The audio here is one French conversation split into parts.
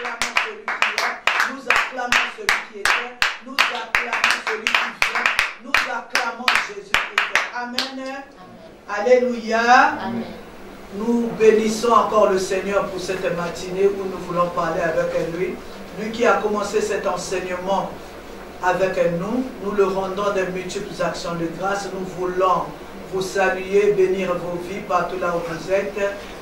acclamons celui qui est, nous acclamons celui qui était, nous acclamons celui qui vient, nous acclamons Jésus-Christ. Amen. Alléluia. Amen. Nous bénissons encore le Seigneur pour cette matinée où nous voulons parler avec lui. Lui qui a commencé cet enseignement avec nous, nous le rendons de multiples actions de grâce. Nous voulons vous saluer, bénir vos vies partout là où vous êtes.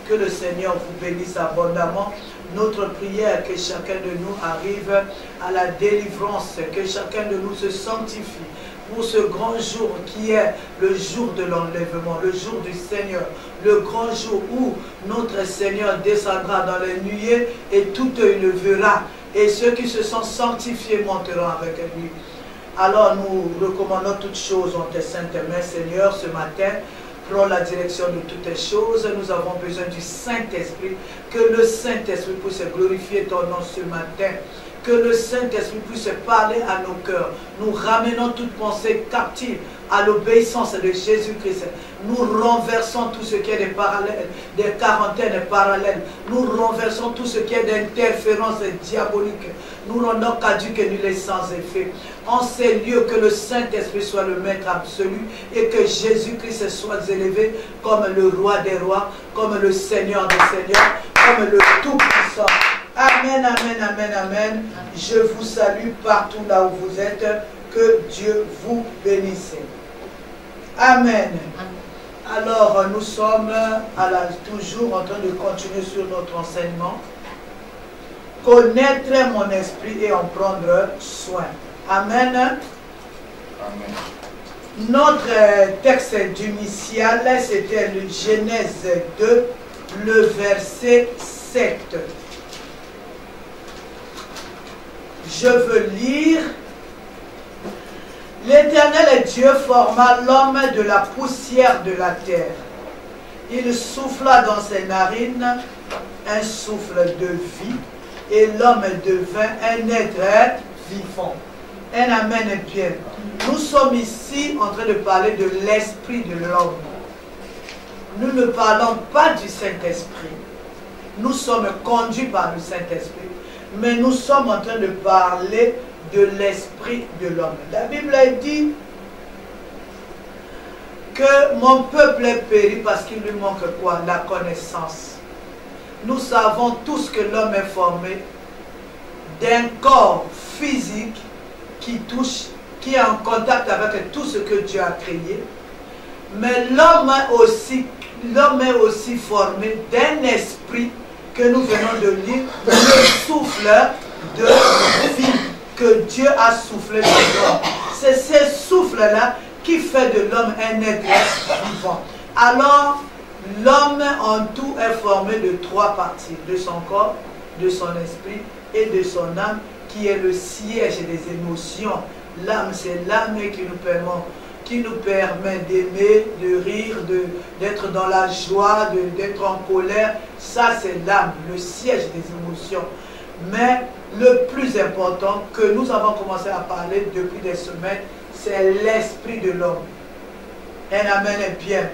Que le Seigneur vous bénisse abondamment. Notre prière, que chacun de nous arrive à la délivrance, que chacun de nous se sanctifie pour ce grand jour qui est le jour de l'enlèvement, le jour du Seigneur, le grand jour où notre Seigneur descendra dans les nuées et tout œil le verra, et ceux qui se sont sanctifiés monteront avec lui. Alors nous recommandons toutes choses en tes saintes mains, Seigneur, ce matin. Prends la direction de toutes les choses. Nous avons besoin du Saint-Esprit. Que le Saint-Esprit puisse glorifier ton nom ce matin. Que le Saint-Esprit puisse parler à nos cœurs. Nous ramenons toute pensée captive à l'obéissance de Jésus-Christ. Nous renversons tout ce qui est des parallèles, des quarantaines parallèles. Nous renversons tout ce qui est d'interférences diaboliques. Nous rendons caduques et nuls et sans effet. En ces lieux, que le Saint-Esprit soit le maître absolu et que Jésus-Christ soit élevé comme le roi des rois, comme le Seigneur des seigneurs, comme le Tout-Puissant. Amen, amen, amen, amen. Je vous salue partout là où vous êtes. Que Dieu vous bénisse. Amen. Alors, nous sommes toujours en train de continuer sur notre enseignement. Connaître mon esprit et en prendre soin. Amen. Amen. Notre texte initial, c'était le Genèse 2, le verset 7. Je veux lire. L'Éternel Dieu forma l'homme de la poussière de la terre. Il souffla dans ses narines un souffle de vie et l'homme devint un être vivant. Un amen bien. Nous sommes ici en train de parler de l'esprit de l'homme. Nous ne parlons pas du Saint-Esprit. Nous sommes conduits par le Saint-Esprit. Mais nous sommes en train de parler de l'esprit de l'homme. La Bible dit que mon peuple est péri parce qu'il lui manque quoi? La connaissance. Nous savons tous que l'homme est formé d'un corps physique qui touche, qui est en contact avec tout ce que Dieu a créé. Mais l'homme est aussi formé d'un esprit que nous venons de lire, le souffle de vie que Dieu a soufflé dans l'homme. C'est ce souffle-là qui fait de l'homme un être vivant. Alors, l'homme en tout est formé de trois parties, de son corps, de son esprit et de son âme, qui est le siège des émotions. L'âme, c'est l'âme qui nous permet d'aimer, de rire, d'être dans la joie, d'être en colère. Ça, c'est l'âme, le siège des émotions. Mais le plus important que nous avons commencé à parler depuis des semaines, c'est l'esprit de l'homme. Un amen est bien.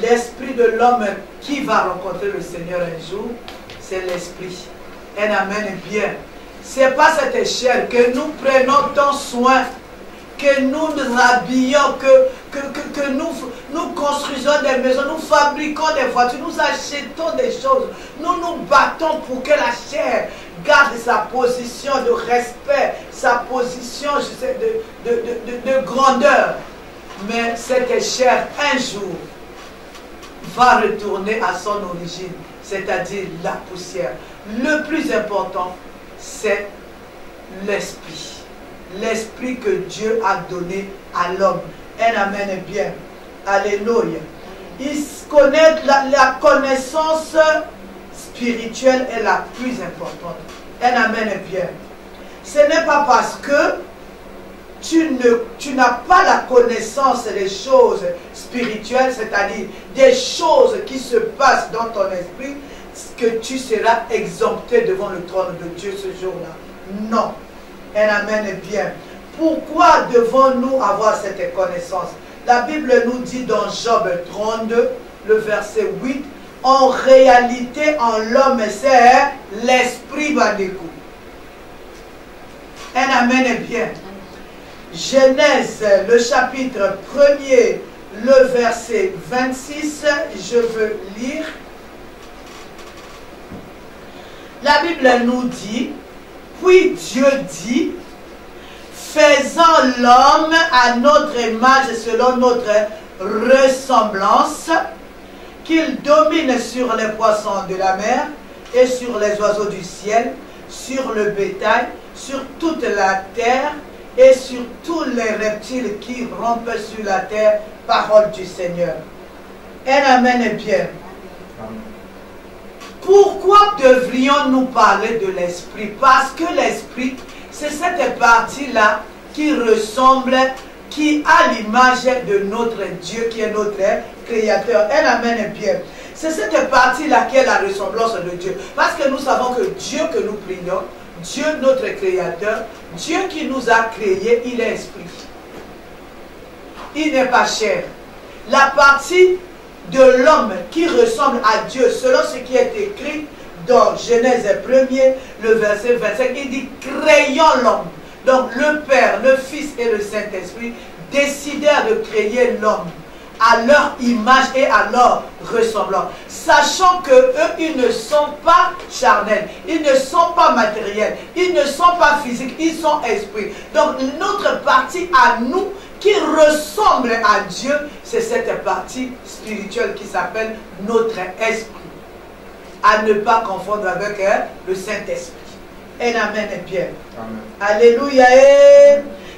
L'esprit de l'homme qui va rencontrer le Seigneur un jour, c'est l'esprit. Un amen est bien. C'est pas cette chair que nous prenons tant soin, que nous nous habillons, que nous construisons des maisons, nous fabriquons des voitures, nous achetons des choses, nous nous battons pour que la chair garde sa position de respect, sa position de grandeur. Mais cette chair, un jour, va retourner à son origine, c'est-à-dire la poussière. Le plus important, c'est l'esprit. L'esprit que Dieu a donné à l'homme. Un amen est bien. Alléluia. Il connaît la connaissance spirituelle est la plus importante. Un amen est bien. Ce n'est pas parce que tu n'as pas la connaissance des choses spirituelles, c'est-à-dire des choses qui se passent dans ton esprit, que tu seras exempté devant le trône de Dieu ce jour-là. Non. Un amen est bien. Pourquoi devons-nous avoir cette connaissance? La Bible nous dit dans Job 32, le verset 8, en réalité, en l'homme, c'est l'esprit Badékou. Un amen est bien. Genèse, le chapitre 1er, le verset 26, je veux lire. La Bible nous dit, puis Dieu dit, faisons l'homme à notre image selon notre ressemblance, qu'il domine sur les poissons de la mer et sur les oiseaux du ciel, sur le bétail, sur toute la terre et sur tous les reptiles qui rampent sur la terre, parole du Seigneur. Un amen est bien. Pourquoi devrions-nous parler de l'esprit? Parce que l'esprit, c'est cette partie-là qui ressemble, qui a l'image de notre Dieu, qui est notre Créateur. Un amen est bien. C'est cette partie-là qui est la ressemblance de Dieu. Parce que nous savons que Dieu que nous prions, Dieu notre Créateur, Dieu qui nous a créés, il est esprit. Il n'est pas chair. La partie de l'homme qui ressemble à Dieu, selon ce qui est écrit dans Genèse 1er, le verset 25, il dit « Créons l'homme ». Donc le Père, le Fils et le Saint-Esprit décidèrent de créer l'homme à leur image et à leur ressemblance, sachant que eux, ils ne sont pas charnels, ils ne sont pas matériels, ils ne sont pas physiques, ils sont esprits. Donc notre partie à nous qui ressemble à Dieu, c'est cette partie spirituelle qui s'appelle notre esprit. À ne pas confondre avec le Saint-Esprit. Un amen est bien. Amen. Alléluia.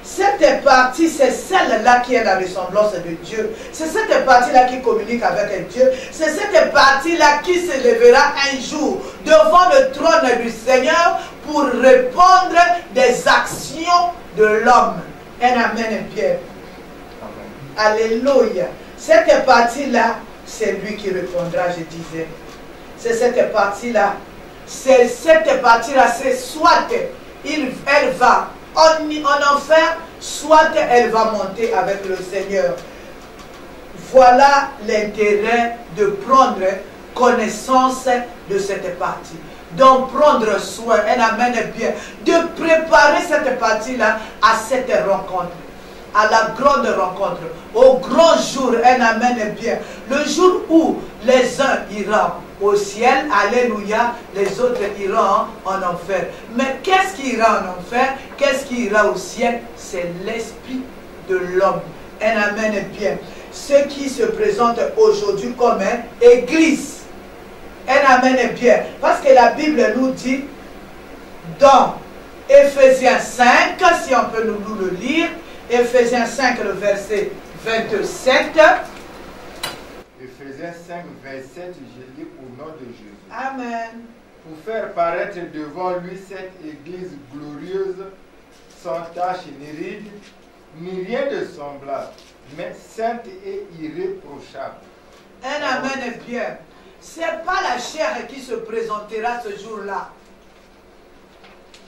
Cette partie, c'est celle-là qui est la ressemblance de Dieu. C'est cette partie-là qui communique avec Dieu. C'est cette partie-là qui se lèvera un jour devant le trône du Seigneur pour répondre des actions de l'homme. Un amen est bien. Amen. Alléluia. Cette partie-là, c'est lui qui répondra, je disais. C'est cette partie-là. C'est cette partie-là, c'est soit elle va en enfer, soit elle va monter avec le Seigneur. Voilà l'intérêt de prendre connaissance de cette partie. Donc prendre soin, un amen est bien, de préparer cette partie-là à cette rencontre, à la grande rencontre, au grand jour, un amen est bien. Le jour où les uns iront au ciel, alléluia, les autres iront en enfer. Mais qu'est-ce qui ira en enfer? Qu'est-ce qui ira au ciel? C'est l'esprit de l'homme. Un amen est bien. Ce qui se présente aujourd'hui comme église. Un amen est bien. Parce que la Bible nous dit dans Ephésiens 5, si on peut nous le lire, Ephésiens 5, le verset 27. Ephésiens 5, 27, je lis au nom de Jésus. Amen. Pour faire paraître devant lui cette église glorieuse, sans tache ni ride, ni rien de semblable, mais sainte et irréprochable. Un amen est bien. Ce n'est pas la chair qui se présentera ce jour-là.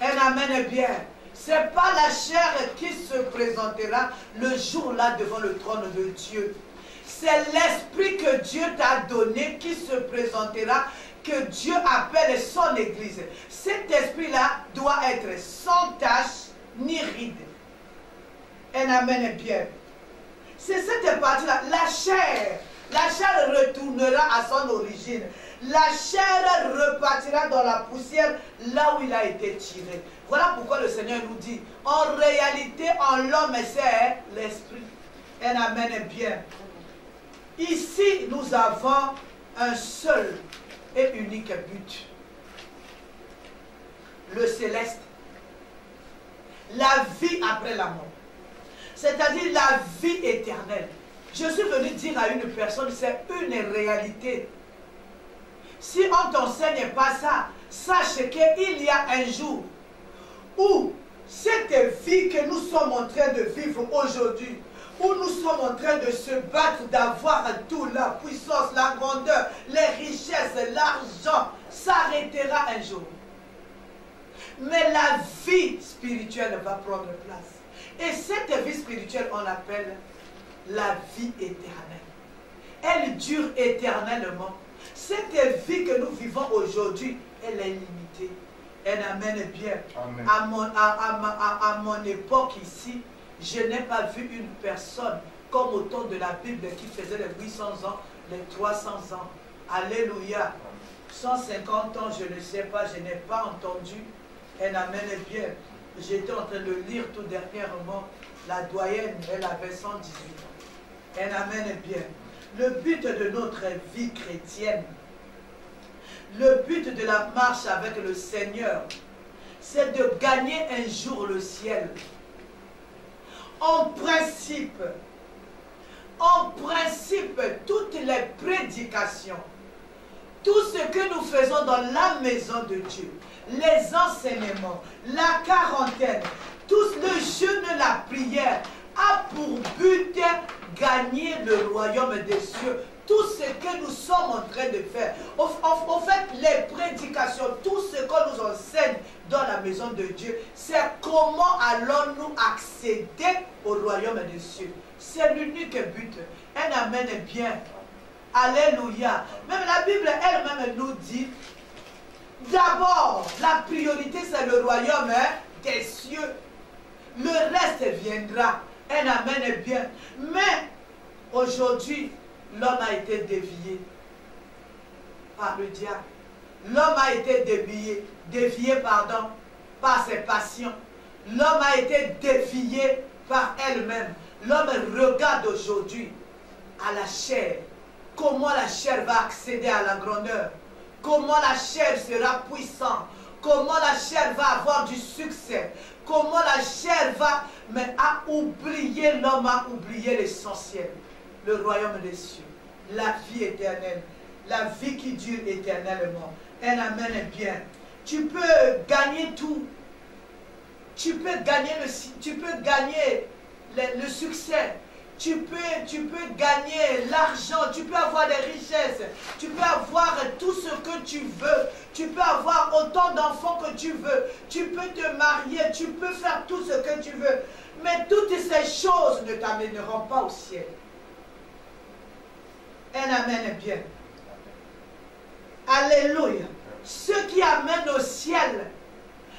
Un amen est bien. Ce n'est pas la chair qui se présentera le jour-là devant le trône de Dieu. C'est l'esprit que Dieu t'a donné qui se présentera, que Dieu appelle son église. Cet esprit-là doit être sans tache ni ride. Un amen est bien. C'est cette partie-là. La chair retournera à son origine. La chair repartira dans la poussière là où il a été tiré. Voilà pourquoi le Seigneur nous dit, en réalité, en l'homme, c'est l'esprit. Un amen est bien. Ici, nous avons un seul et unique but. Le céleste. La vie après la mort. C'est-à-dire la vie éternelle. Je suis venu dire à une personne, c'est une réalité. Si on ne t'enseigne pas ça, sache qu'il y a un jour où cette vie que nous sommes en train de vivre aujourd'hui, où nous sommes en train de se battre, d'avoir tout, la puissance, la grandeur, les richesses, l'argent, s'arrêtera un jour. Mais la vie spirituelle va prendre place. Et cette vie spirituelle, on l'appelle la vie éternelle. Elle dure éternellement. Cette vie que nous vivons aujourd'hui, elle est limitée. Un amen est bien. Amen. À mon époque ici, je n'ai pas vu une personne comme au temps de la Bible qui faisait les 800 ans, les 300 ans. Alléluia. 150 ans, je ne sais pas, je n'ai pas entendu. Un amen est bien. J'étais en train de lire tout dernièrement. La doyenne, elle avait 118 ans. Un amen est bien. Le but de notre vie chrétienne, le but de la marche avec le Seigneur, c'est de gagner un jour le ciel. En principe, toutes les prédications, tout ce que nous faisons dans la maison de Dieu, les enseignements, la quarantaine, tout le jeûne, la prière, a pour but gagner le royaume des cieux. Tout ce que nous sommes en train de faire, en fait, les prédications, tout ce qu'on nous enseigne dans la maison de Dieu, c'est comment allons-nous accéder au royaume des cieux. C'est l'unique but. Un amen est bien. Alléluia. Même la Bible elle-même nous dit, d'abord, la priorité c'est le royaume des cieux. Le reste viendra. Un amen est bien. Mais aujourd'hui, l'homme a été dévié par le diable. L'homme a été dévié par ses passions. L'homme a été dévié par elle-même. L'homme regarde aujourd'hui à la chair. Comment la chair va accéder à la grandeur. Comment la chair sera puissante. Comment la chair va avoir du succès. Comment la chair va... Mais a oublié, l'homme a oublié l'essentiel. Le royaume des cieux. La vie éternelle. La vie qui dure éternellement. Un amen est bien. Tu peux gagner tout. Tu peux gagner le succès. Tu peux gagner l'argent, tu peux avoir des richesses, tu peux avoir tout ce que tu veux, tu peux avoir autant d'enfants que tu veux, tu peux te marier, tu peux faire tout ce que tu veux. Mais toutes ces choses ne t'amèneront pas au ciel. Un amen est bien. Alléluia. Ce qui amène au ciel,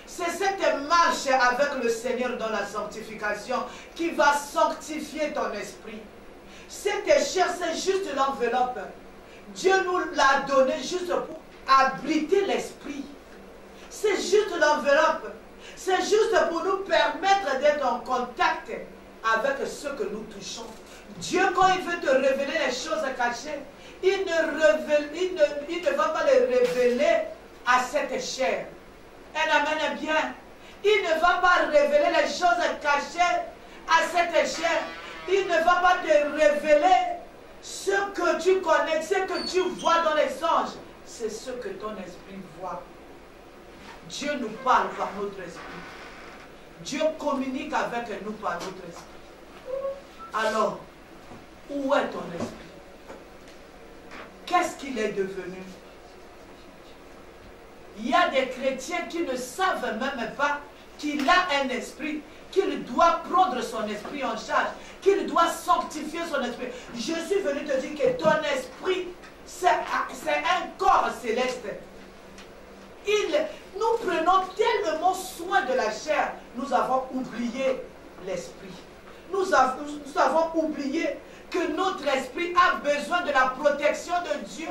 c'est cette marche avec le Seigneur dans la sanctification qui va sanctifier ton esprit. Cette chair, c'est juste l'enveloppe. Dieu nous l'a donné juste pour abriter l'esprit. C'est juste l'enveloppe. C'est juste pour nous permettre d'être en contact avec ce que nous touchons. Dieu, quand il veut te révéler les choses cachées, il ne va pas les révéler à cette chair. Un amen est bien. Il ne va pas révéler les choses cachées à cette chair. Il ne va pas te révéler ce que tu connais, ce que tu vois dans les anges. C'est ce que ton esprit voit. Dieu nous parle par notre esprit. Dieu communique avec nous par notre esprit. Alors, où est ton esprit? Qu'est-ce qu'il est devenu? Il y a des chrétiens qui ne savent même pas qu'il a un esprit, qu'il doit prendre son esprit en charge, qu'il doit sanctifier son esprit. Je suis venu te dire que ton esprit, c'est un corps céleste. Nous prenons tellement soin de la chair, nous avons oublié l'esprit. Nous avons oublié que notre esprit a besoin de la protection de Dieu.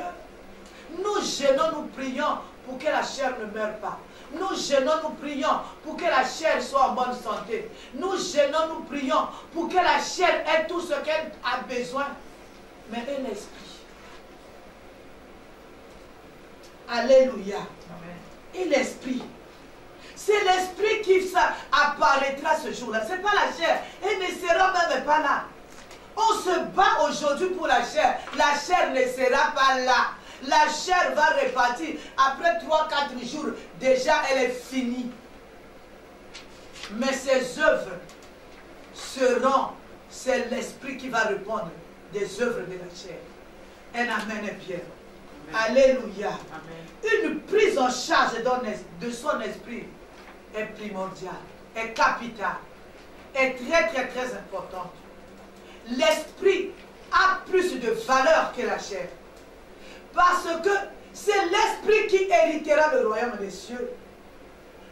Nous gênons, nous prions pour que la chair ne meure pas. Nous gênons, nous prions pour que la chair soit en bonne santé. Nous gênons, nous prions pour que la chair ait tout ce qu'elle a besoin. Mais et l'esprit? Alléluia. Amen. Et l'esprit? C'est l'esprit qui apparaîtra ce jour-là. Ce n'est pas la chair. Elle ne sera même pas là. On se bat aujourd'hui pour la chair. La chair ne sera pas là. La chair va repartir. Après 3-4 jours, déjà elle est finie. Mais ses œuvres seront, c'est l'esprit qui va répondre des œuvres de la chair. Un amen est bien. Amen. Alléluia. Amen. Une prise en charge de son esprit est primordiale, est capitale, est très très très importante. L'esprit a plus de valeur que la chair. Parce que c'est l'esprit qui héritera le royaume des cieux.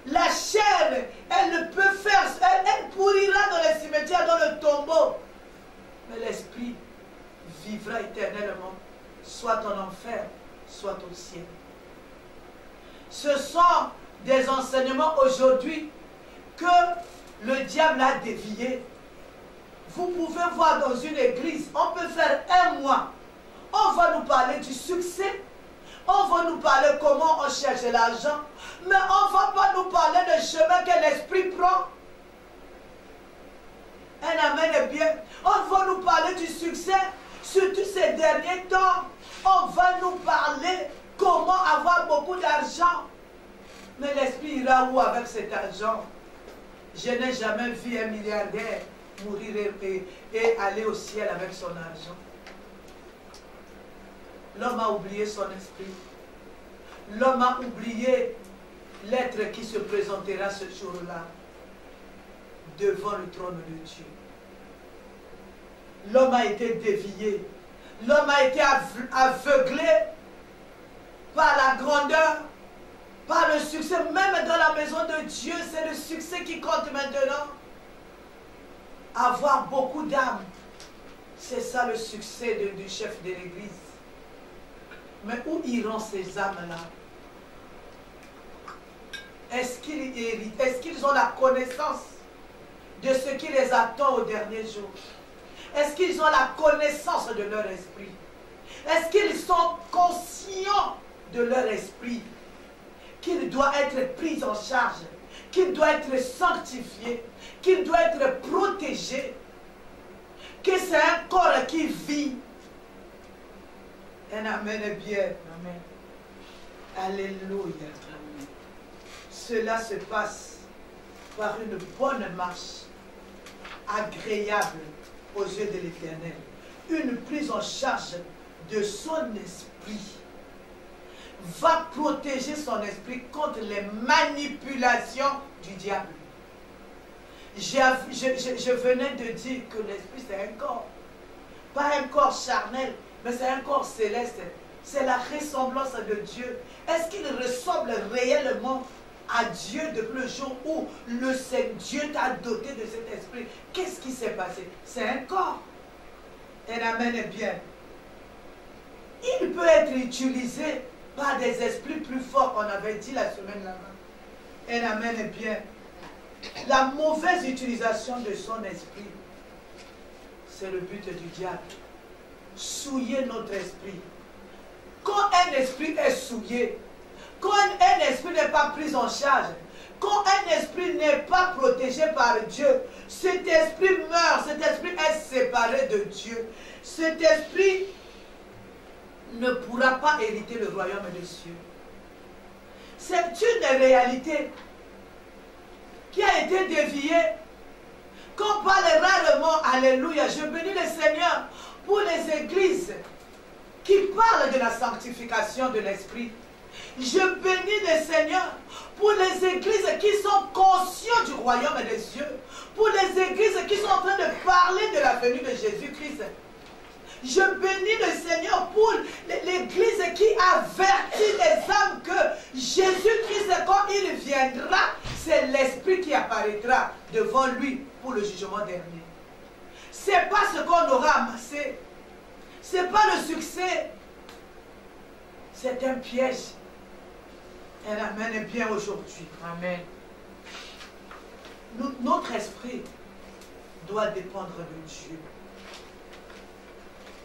La chair, elle ne peut faire, elle pourrira dans les cimetières, dans le tombeau. Mais l'esprit vivra éternellement, soit en enfer, soit au ciel. Ce sont des enseignements aujourd'hui que le diable a déviés. Vous pouvez voir dans une église, on peut faire un mois, on va nous parler du succès, on va nous parler comment on cherche l'argent, mais on ne va pas nous parler du chemin que l'esprit prend. Un amen est bien. On va nous parler du succès, surtout ces derniers temps. On va nous parler comment avoir beaucoup d'argent. Mais l'esprit ira où avec cet argent? Je n'ai jamais vu un milliardaire mourir et aller au ciel avec son argent. L'homme a oublié son esprit. L'homme a oublié l'être qui se présentera ce jour-là devant le trône de Dieu. L'homme a été dévié. L'homme a été aveuglé par la grandeur, par le succès. Même dans la maison de Dieu, c'est le succès qui compte maintenant. Avoir beaucoup d'âmes, c'est ça le succès du chef de l'église. Mais où iront ces âmes-là? Est-ce qu'ils héritent? Est-ce qu'ils ont la connaissance de ce qui les attend au dernier jour? Est-ce qu'ils ont la connaissance de leur esprit? Est-ce qu'ils sont conscients de leur esprit? Qu'il doit être pris en charge, qu'il doit être sanctifié, qu'il doit être protégé, que c'est un corps qui vit. Un amen est bien. Amen. Alléluia. Amen. Cela se passe par une bonne marche, agréable aux yeux de l'Éternel. Une prise en charge de son esprit va protéger son esprit contre les manipulations du diable. Je venais de dire que l'esprit c'est un corps. Pas un corps charnel, mais c'est un corps céleste. C'est la ressemblance de Dieu. Est-ce qu'il ressemble réellement à Dieu depuis le jour où Dieu t'a doté de cet esprit? Qu'est-ce qui s'est passé? C'est un corps. Un amen est bien. Il peut être utilisé par des esprits plus forts, on avait dit la semaine là-bas. Un amen est bien. La mauvaise utilisation de son esprit, c'est le but du diable. Souiller notre esprit. Quand un esprit est souillé, quand un esprit n'est pas pris en charge, quand un esprit n'est pas protégé par Dieu, cet esprit meurt, cet esprit est séparé de Dieu. Cet esprit ne pourra pas hériter le royaume des cieux. C'est une réalité qui a été déviée, qu'on parle rarement. Alléluia, je bénis le Seigneur pour les églises qui parlent de la sanctification de l'esprit. Je bénis le Seigneur pour les églises qui sont conscientes du royaume des cieux, pour les églises qui sont en train de parler de la venue de Jésus-Christ. Je bénis le Seigneur pour l'église qui avertit les âmes que Jésus-Christ, quand il viendra, c'est l'esprit qui apparaîtra devant lui pour le jugement dernier. Ce n'est pas ce qu'on aura amassé. Ce n'est pas le succès. C'est un piège. Et amen est bien aujourd'hui. Amen. Notre esprit doit dépendre de Dieu.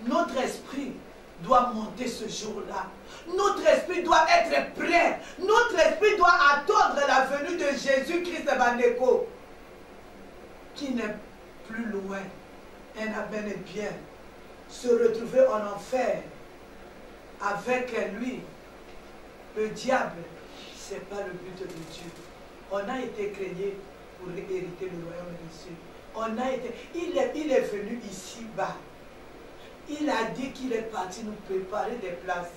Notre esprit doit monter ce jour-là. Notre esprit doit être prêt. Notre esprit doit attendre la venue de Jésus-Christ Bandeko, qui n'est plus loin. Un amen est bien. Se retrouver en enfer avec lui, le diable, ce n'est pas le but de Dieu. On a été créé pour hériter le royaume des cieux. On a été, il est venu ici-bas. Il a dit qu'il est parti nous préparer des places.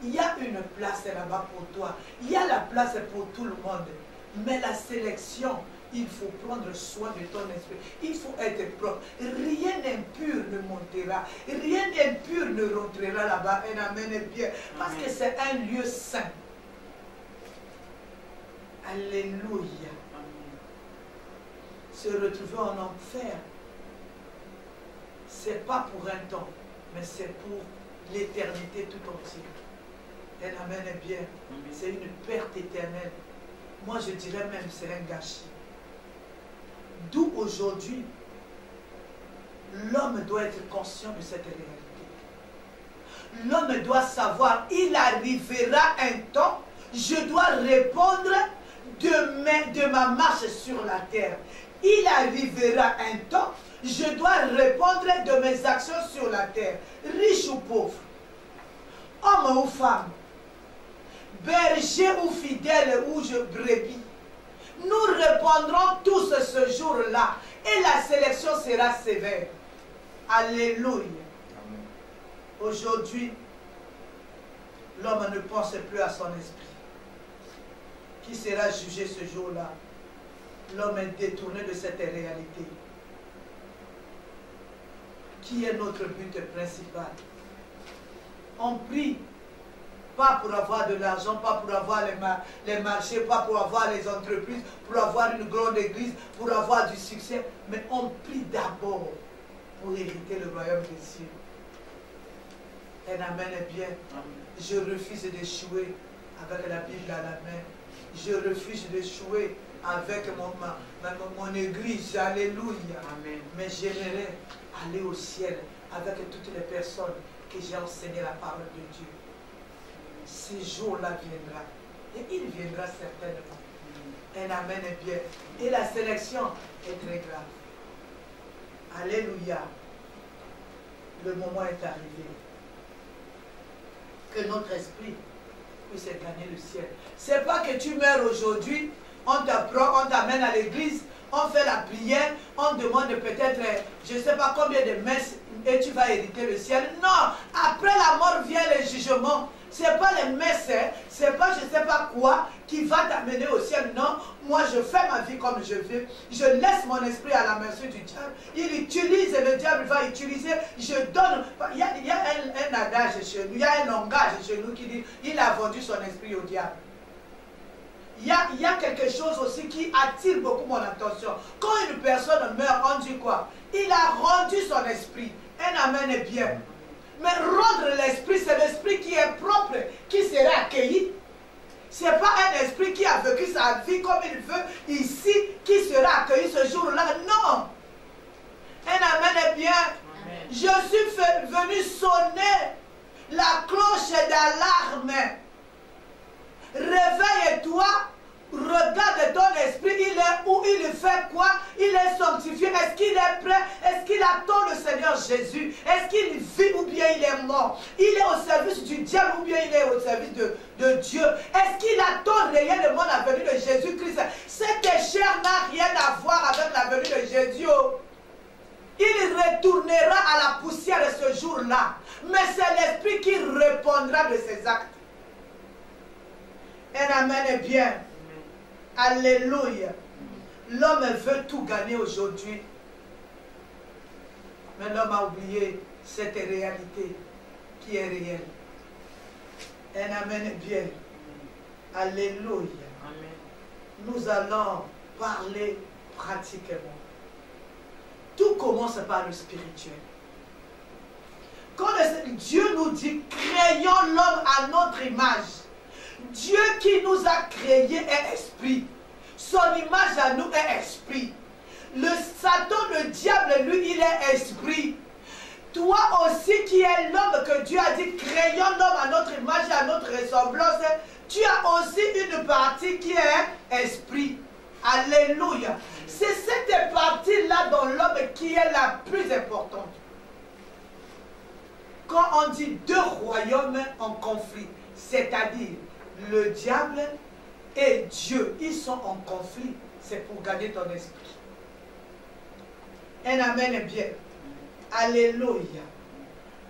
Il y a une place là-bas pour toi. Il y a la place pour tout le monde. Mais la sélection, il faut prendre soin de ton esprit. Il faut être propre. Rien d'impur ne montera. Rien d'impur ne rentrera là-bas. Un amen est bien. Parce que c'est un lieu saint. Alléluia. Se retrouver en enfer, c'est pas pour un temps, mais c'est pour l'éternité tout entière. Un amen est bien. C'est une perte éternelle. Moi, je dirais même c'est un gâchis. D'où aujourd'hui, l'homme doit être conscient de cette réalité. L'homme doit savoir, il arrivera un temps, je dois répondre de ma marche sur la terre. Il arrivera un temps, je dois répondre de mes actions sur la terre, riche ou pauvre, homme ou femme, berger ou fidèle ou brebis. Nous répondrons tous ce jour-là et la sélection sera sévère. Alléluia. Aujourd'hui, l'homme ne pense plus à son esprit. Qui sera jugé ce jour-là? L'homme est détourné de cette réalité. Qui est notre but principal? On prie, pas pour avoir de l'argent, pas pour avoir les marchés, pas pour avoir les entreprises, pour avoir une grande église, pour avoir du succès, mais on prie d'abord pour hériter le royaume des cieux. Un amen est bien. Je refuse d'échouer avec la Bible à la main. Je refuse d'échouer avec mon église. Alléluia. Amen. Mais j'aimerais aller au ciel avec toutes les personnes que j'ai enseigné la parole de Dieu. Ce jour-là viendra. Et il viendra certainement. Un amen est bien. Et la sélection est très grave. Alléluia. Le moment est arrivé. Que notre esprit puisse gagner le ciel. C'est pas que tu meurs aujourd'hui, on t'apprend, on t'amène à l'église, on fait la prière, on demande peut-être, je ne sais pas combien de messes et tu vas hériter le ciel. Non, après la mort vient le jugement. Ce n'est pas les messes, ce n'est pas je ne sais pas quoi qui va t'amener au ciel. Non, moi je fais ma vie comme je veux. Je laisse mon esprit à la merci du diable. Il utilise, le diable va utiliser, je donne. Il y a un adage chez nous, il y a un langage chez nous qui dit, il a vendu son esprit au diable. Il y a quelque chose aussi qui attire beaucoup mon attention. Quand une personne meurt, on dit quoi? Il a rendu son esprit. Un amen est bien. Mais rendre l'esprit, c'est l'esprit qui est propre, qui sera accueilli. Ce n'est pas un esprit qui a vécu sa vie comme il veut ici, qui sera accueilli ce jour-là. Non. Un amen est bien. Amen. Je suis venu sonner la cloche d'alarme. Réveille-toi. Regarde ton esprit, il est où, il fait quoi, il est sanctifié, est-ce qu'il est prêt, est-ce qu'il attend le Seigneur Jésus, est-ce qu'il vit ou bien il est mort, il est au service du diable ou bien il est au service de Dieu, est-ce qu'il attend réellement la venue de Jésus-Christ? Cette chair n'a rien à voir avec la venue de Jésus. Il retournera à la poussière ce jour-là, mais c'est l'esprit qui répondra de ses actes. Un amen est bien. Alléluia. L'homme veut tout gagner aujourd'hui. Mais l'homme a oublié cette réalité qui est réelle. Un amen est bien. Alléluia. Amen. Nous allons parler pratiquement. Tout commence par le spirituel. Quand Dieu nous dit, créons l'homme à notre image. Dieu qui nous a créés est esprit. Son image à nous est esprit. Le Satan, le diable, lui, il est esprit. Toi aussi qui es l'homme que Dieu a dit, créons l'homme à notre image et à notre ressemblance, tu as aussi une partie qui est esprit. Alléluia. C'est cette partie-là dans l'homme qui est la plus importante. Quand on dit deux royaumes en conflit, c'est-à-dire le diable et Dieu, ils sont en conflit. C'est pour gagner ton esprit. Un amen est bien. Alléluia.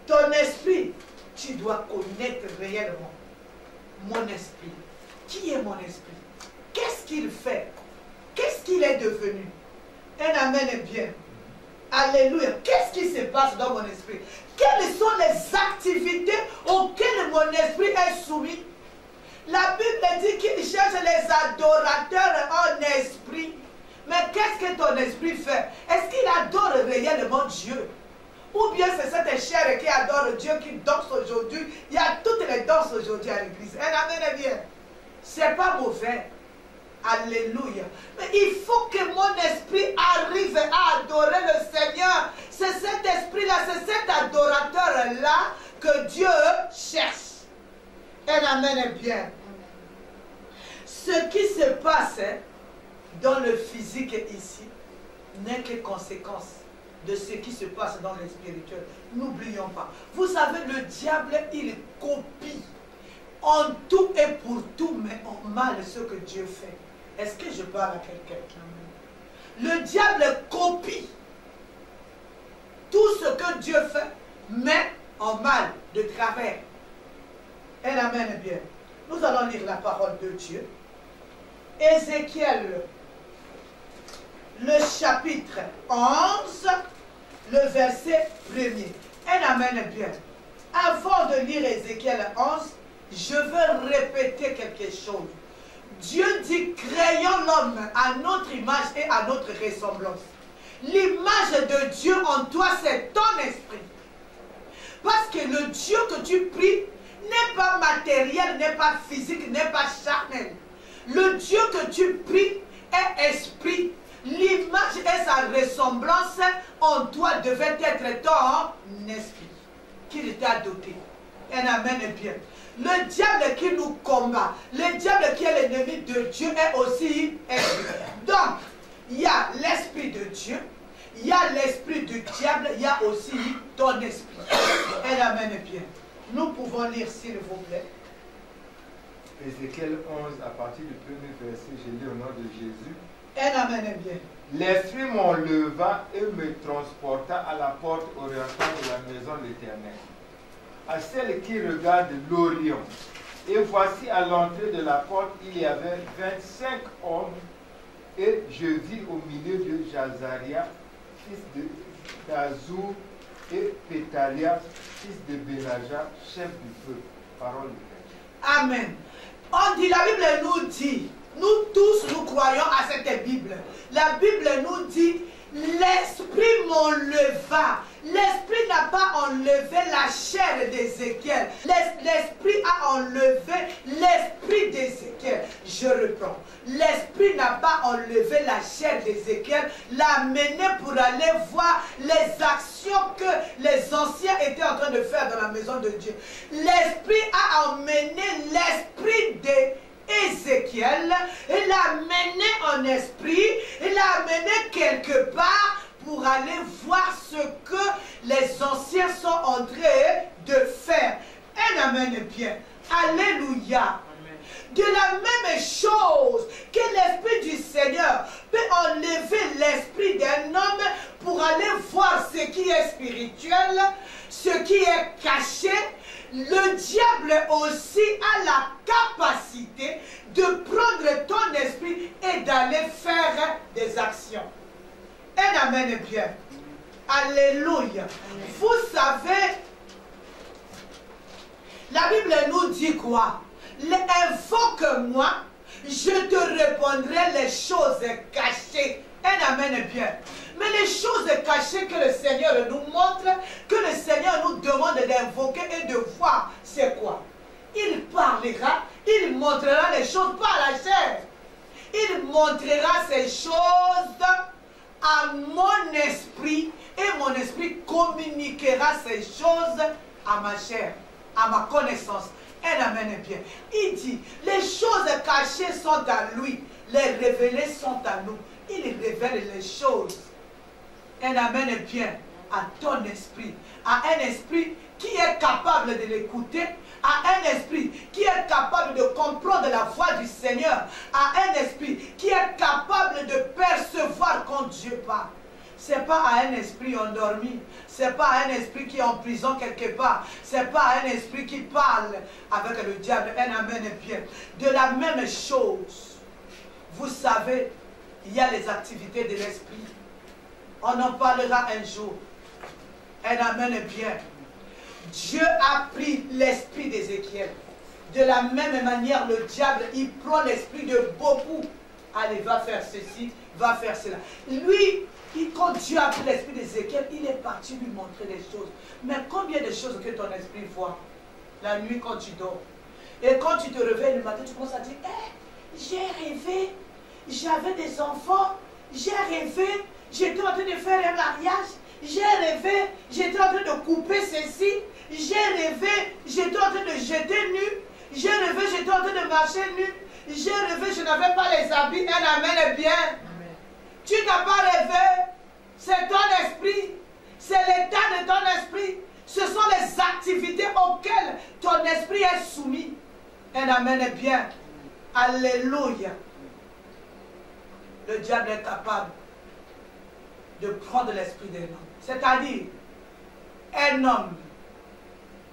Ton esprit, tu dois connaître réellement mon esprit. Qui est mon esprit? Qu'est-ce qu'il fait? Qu'est-ce qu'il est devenu? Un amen est bien. Alléluia. Qu'est-ce qui se passe dans mon esprit? Quelles sont les activités auxquelles mon esprit est soumis? La Bible dit qu'il cherche les adorateurs en esprit. Mais qu'est-ce que ton esprit fait? Est-ce qu'il adore réellement Dieu? Ou bien c'est cette chair qui adore Dieu qui danse aujourd'hui? Il y a toutes les danses aujourd'hui à l'église. Amen, bien. C'est pas mauvais. Alléluia. Mais il faut que mon esprit arrive à adorer le Seigneur. C'est cet esprit-là, c'est cet adorateur-là que Dieu cherche. Amen, bien. Ce qui se passe dans le physique ici n'est que conséquence de ce qui se passe dans le spirituel. N'oublions pas. Vous savez, le diable, il copie en tout et pour tout, mais en mal ce que Dieu fait. Est-ce que je parle à quelqu'un? Le diable copie tout ce que Dieu fait, mais en mal, de travers. Elle amène bien. Nous allons lire la parole de Dieu. Ézéchiel, le chapitre 11, le verset 1er. Elle amène bien. Avant de lire Ézéchiel 11, je veux répéter quelque chose. Dieu dit, créons l'homme à notre image et à notre ressemblance. L'image de Dieu en toi, c'est ton esprit. Parce que le Dieu que tu pries n'est pas matériel, n'est pas physique, n'est pas charnel. Le Dieu que tu pries est esprit. L'image et sa ressemblance en toi devait être ton esprit qu'il t'a doté. Et amène bien. Le diable qui nous combat, le diable qui est l'ennemi de Dieu est aussi esprit. Donc, il y a l'esprit de Dieu, il y a l'esprit du diable, il y a aussi ton esprit. Elle amène bien. Nous pouvons lire, s'il vous plaît. Ézéchiel 11, à partir du premier verset, je lis au nom de Jésus. Elle amène bien. L'esprit m'enleva et me transporta à la porte orientale de la maison de l'Éternel, à celle qui regarde l'Orient. Et voici à l'entrée de la porte, il y avait 25 hommes, et je vis au milieu de Jazaria, fils d'Azur, et Pétalia, fils de Benaja, chef du peuple. Parole de Dieu. Amen. On dit, la Bible nous dit, nous tous nous croyons à cette Bible. La Bible nous dit, l'esprit m'enleva. L'esprit n'a pas enlevé la chair d'Ézéchiel. L'esprit a enlevé l'esprit d'Ézéchiel. Je reprends. L'esprit n'a pas enlevé la chair d'Ézéchiel, l'a mené pour aller voir les actions que les anciens étaient en train de faire dans la maison de Dieu. L'esprit a emmené l'esprit d'Ézéchiel, il l'a mené en esprit, il l'a amené quelque part pour aller voir ce que les anciens sont en train de faire. Elle amène bien. Alléluia. De la même chose que l'esprit du Seigneur peut enlever l'esprit d'un homme pour aller voir ce qui est spirituel, ce qui est caché, le diable aussi a la capacité de prendre ton esprit et d'aller faire des actions. Elle amène bien. Alléluia. Vous savez, la Bible nous dit quoi? Invoque-moi, je te répondrai les choses cachées. Elle amène bien. Mais les choses cachées que le Seigneur nous montre, que le Seigneur nous demande d'invoquer et de voir, c'est quoi? Il parlera, il montrera les choses par la chair. Il montrera ces choses à mon esprit et mon esprit communiquera ces choses à ma chair, à ma connaissance. Elle amène bien. Il dit, les choses cachées sont à lui, les révélées sont à nous. Il révèle les choses. Elle amène bien à ton esprit, à un esprit qui est capable de l'écouter, à un esprit qui est capable de comprendre la voix du Seigneur, à un esprit qui est capable de percevoir quand Dieu parle. Ce n'est pas à un esprit endormi, ce n'est pas à un esprit qui est en prison quelque part, ce n'est pas à un esprit qui parle avec le diable. Elle amène bien. De la même chose, vous savez, il y a les activités de l'esprit. On en parlera un jour. Elle amène bien. Dieu a pris l'esprit d'Ézéchiel De la même manière, le diable, il prend l'esprit de beaucoup. Allez, va faire ceci, va faire cela. Lui, quand Dieu a pris l'esprit d'Ézéchiel, il est parti lui montrer des choses. Mais combien de choses que ton esprit voit la nuit quand tu dors? Et quand tu te réveilles le matin, tu commences à dire, j'ai rêvé, j'avais des enfants, j'ai rêvé, j'étais en train de faire un mariage, j'ai rêvé, j'étais en train de couper ceci, j'ai rêvé, j'étais en train de jeter nu, j'ai rêvé, j'étais en train de marcher nu, j'ai rêvé, je n'avais pas les habits, un amen est bien. Amen. Tu n'as pas rêvé, c'est ton esprit, c'est l'état de ton esprit, ce sont les activités auxquelles ton esprit est soumis. Un amen est bien. Alléluia. Le diable est capable de prendre l'esprit d'un homme. C'est-à-dire, un homme.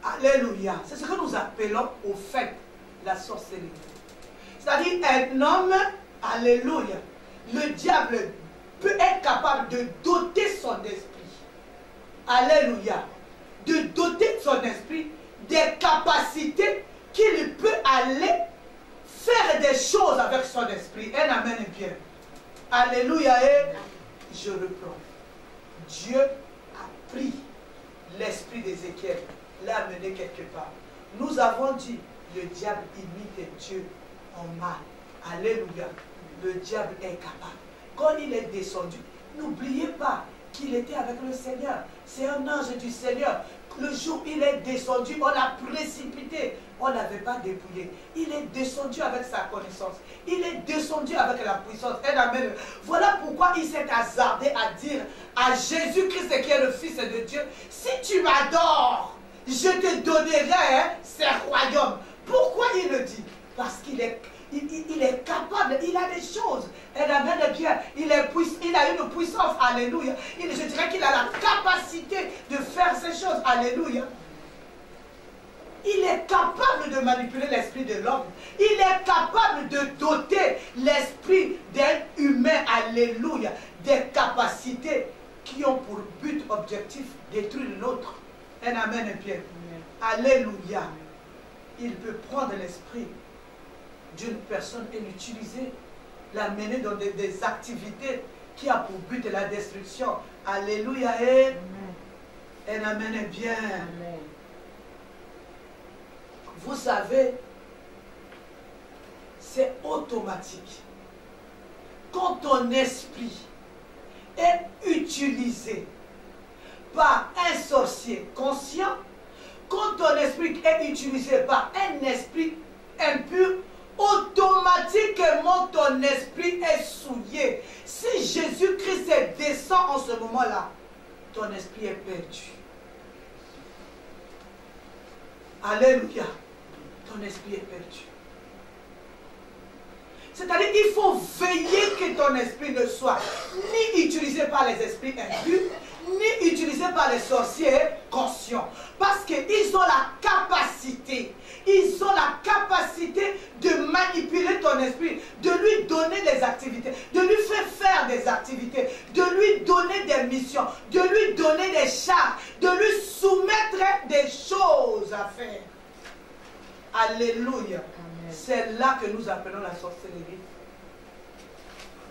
Alléluia. C'est ce que nous appelons au fait la sorcellerie. C'est-à-dire, un homme, alléluia. Le diable peut être capable de doter son esprit. Alléluia. De doter son esprit des capacités qu'il peut aller faire des choses avec son esprit. Un amen est bien. Alléluia. Et je reprends. Dieu a pris l'esprit d'Ézéchiel, l'a amené quelque part. Nous avons dit, le diable imite Dieu en mal. Alléluia. Le diable est capable. Quand il est descendu, n'oubliez pas qu'il était avec le Seigneur. C'est un ange du Seigneur. Le jour où il est descendu, on l'a précipité. On ne l'avait pas dépouillé. Il est descendu avec sa connaissance. Il est descendu avec la puissance. Amen. Voilà pourquoi il s'est hasardé à dire à Jésus-Christ qui est le Fils de Dieu, si tu m'adores, je te donnerai ces royaumes. Pourquoi il le dit? Parce qu'il est... Il est capable, il a des choses. Amen, bien. Il a une puissance, alléluia. Je dirais qu'il a la capacité de faire ces choses, alléluia. Il est capable de manipuler l'esprit de l'homme. Il est capable de doter l'esprit d'un humain, alléluia, des capacités qui ont pour but objectif détruire l'autre. Amen, bien. Alléluia. Il peut prendre l'esprit d'une personne et l'utiliser, l'amener dans des activités qui a pour but la destruction. Alléluia. Et un amen est bien. Amen. Vous savez, c'est automatique. Quand ton esprit est utilisé par un sorcier conscient, quand ton esprit est utilisé par un esprit impur, automatiquement ton esprit est souillé. Si Jésus-Christ descend en ce moment-là, ton esprit est perdu. Alléluia. Ton esprit est perdu. C'est-à-dire qu'il faut veiller que ton esprit ne soit ni utilisé par les esprits impurs, ni utilisé par les sorciers conscients. Parce qu'ils ont la capacité, de manipuler ton esprit, de lui donner des activités, de lui faire des activités, de lui donner des missions, de lui donner des charges, de lui soumettre des choses à faire. Alléluia. C'est là que nous appelons la sorcellerie.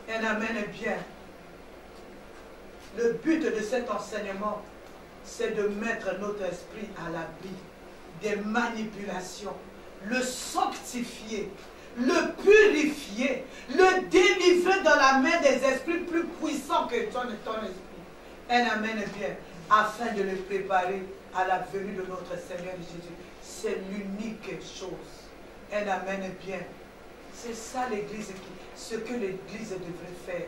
Un amen est bien. Le but de cet enseignement, c'est de mettre notre esprit à l'abri des manipulations, le sanctifier, le purifier, le délivrer dans la main des esprits plus puissants que ton esprit. Un amen est bien, afin de le préparer à la venue de notre Seigneur Jésus. C'est l'unique chose. Un amen est bien. C'est ça l'Église, ce que l'Église devrait faire.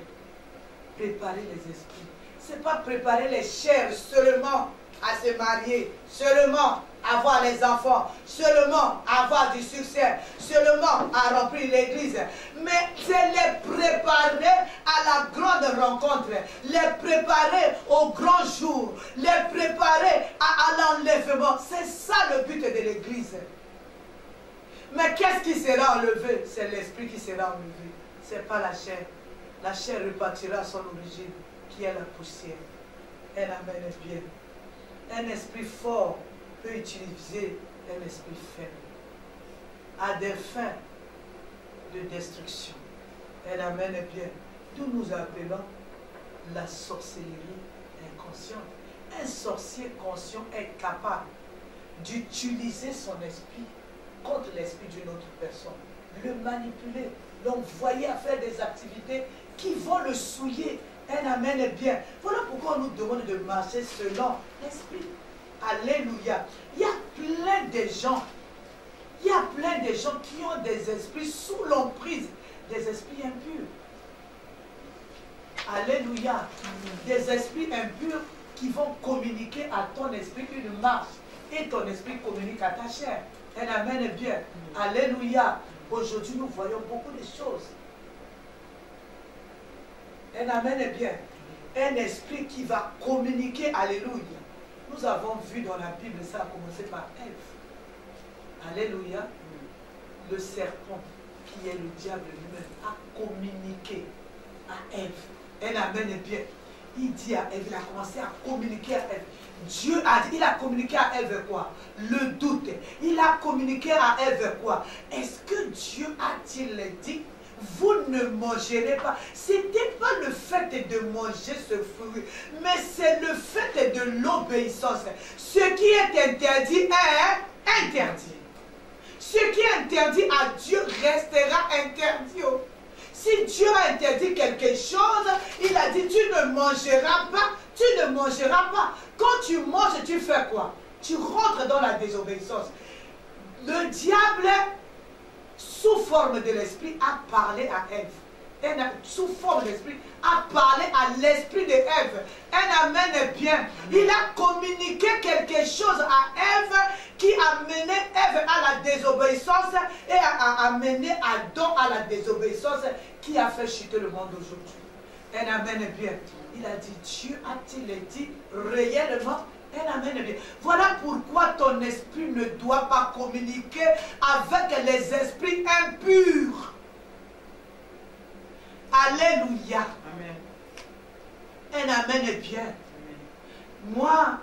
Préparer les esprits. Ce n'est pas préparer les chairs seulement à se marier, seulement avoir les enfants, seulement avoir du succès, seulement à remplir l'église. Mais c'est les préparer à la grande rencontre, les préparer au grand jour, les préparer à l'enlèvement. C'est ça le but de l'église. Mais qu'est-ce qui sera enlevé? C'est l'esprit qui sera enlevé. Ce n'est pas la chair. La chair repartira à son origine, qui est la poussière. Un amen est bien. Un esprit fort peut utiliser un esprit faible. à des fins de destruction. Un amen est bien. Nous nous appelons la sorcellerie inconsciente. Un sorcier conscient est capable d'utiliser son esprit contre l'esprit d'une autre personne, le manipuler, l'envoyer à faire des activités qui vont le souiller. Un amen est bien. Voilà pourquoi on nous demande de marcher selon l'esprit. Alléluia. Il y a plein de gens, qui ont des esprits sous l'emprise des esprits impurs. Alléluia. Des esprits impurs qui vont communiquer à ton esprit une marche et ton esprit communique à ta chair. Un amen est bien. Alléluia. Aujourd'hui, nous voyons beaucoup de choses. Un amen est bien. Un esprit qui va communiquer. Alléluia. Nous avons vu dans la Bible, ça a commencé par Ève. Alléluia. Le serpent, qui est le diable lui-même, a communiqué à Ève. Un amen est bien. Il dit à Ève, il a commencé à communiquer à Ève. Dieu a dit, il a communiqué à Ève quoi? Le doute. Il a communiqué à Ève quoi? Est-ce que Dieu a-t-il dit, vous ne mangerez pas? Ce n'était pas le fait de manger ce fruit, mais c'est le fait de l'obéissance. Ce qui est interdit est interdit. Ce qui est interdit à Dieu restera interdit. Si Dieu a interdit quelque chose, il a dit, tu ne mangeras pas, tu ne mangeras pas. Quand tu manges, tu fais quoi? Tu rentres dans la désobéissance. Le diable, sous forme de l'esprit, a parlé à Ève. Sous forme d'esprit, a parlé à l'esprit de Ève. Un amen est bien. Il a communiqué quelque chose à Ève qui a mené Ève à la désobéissance et a amené Adam à la désobéissance qui a fait chuter le monde aujourd'hui. Un amen est bien. Il a dit, Dieu a-t-il dit réellement? Un amen est bien. Voilà pourquoi ton esprit ne doit pas communiquer avec les esprits impurs. Alléluia. Amen. Un amen est bien. Amen. Moi,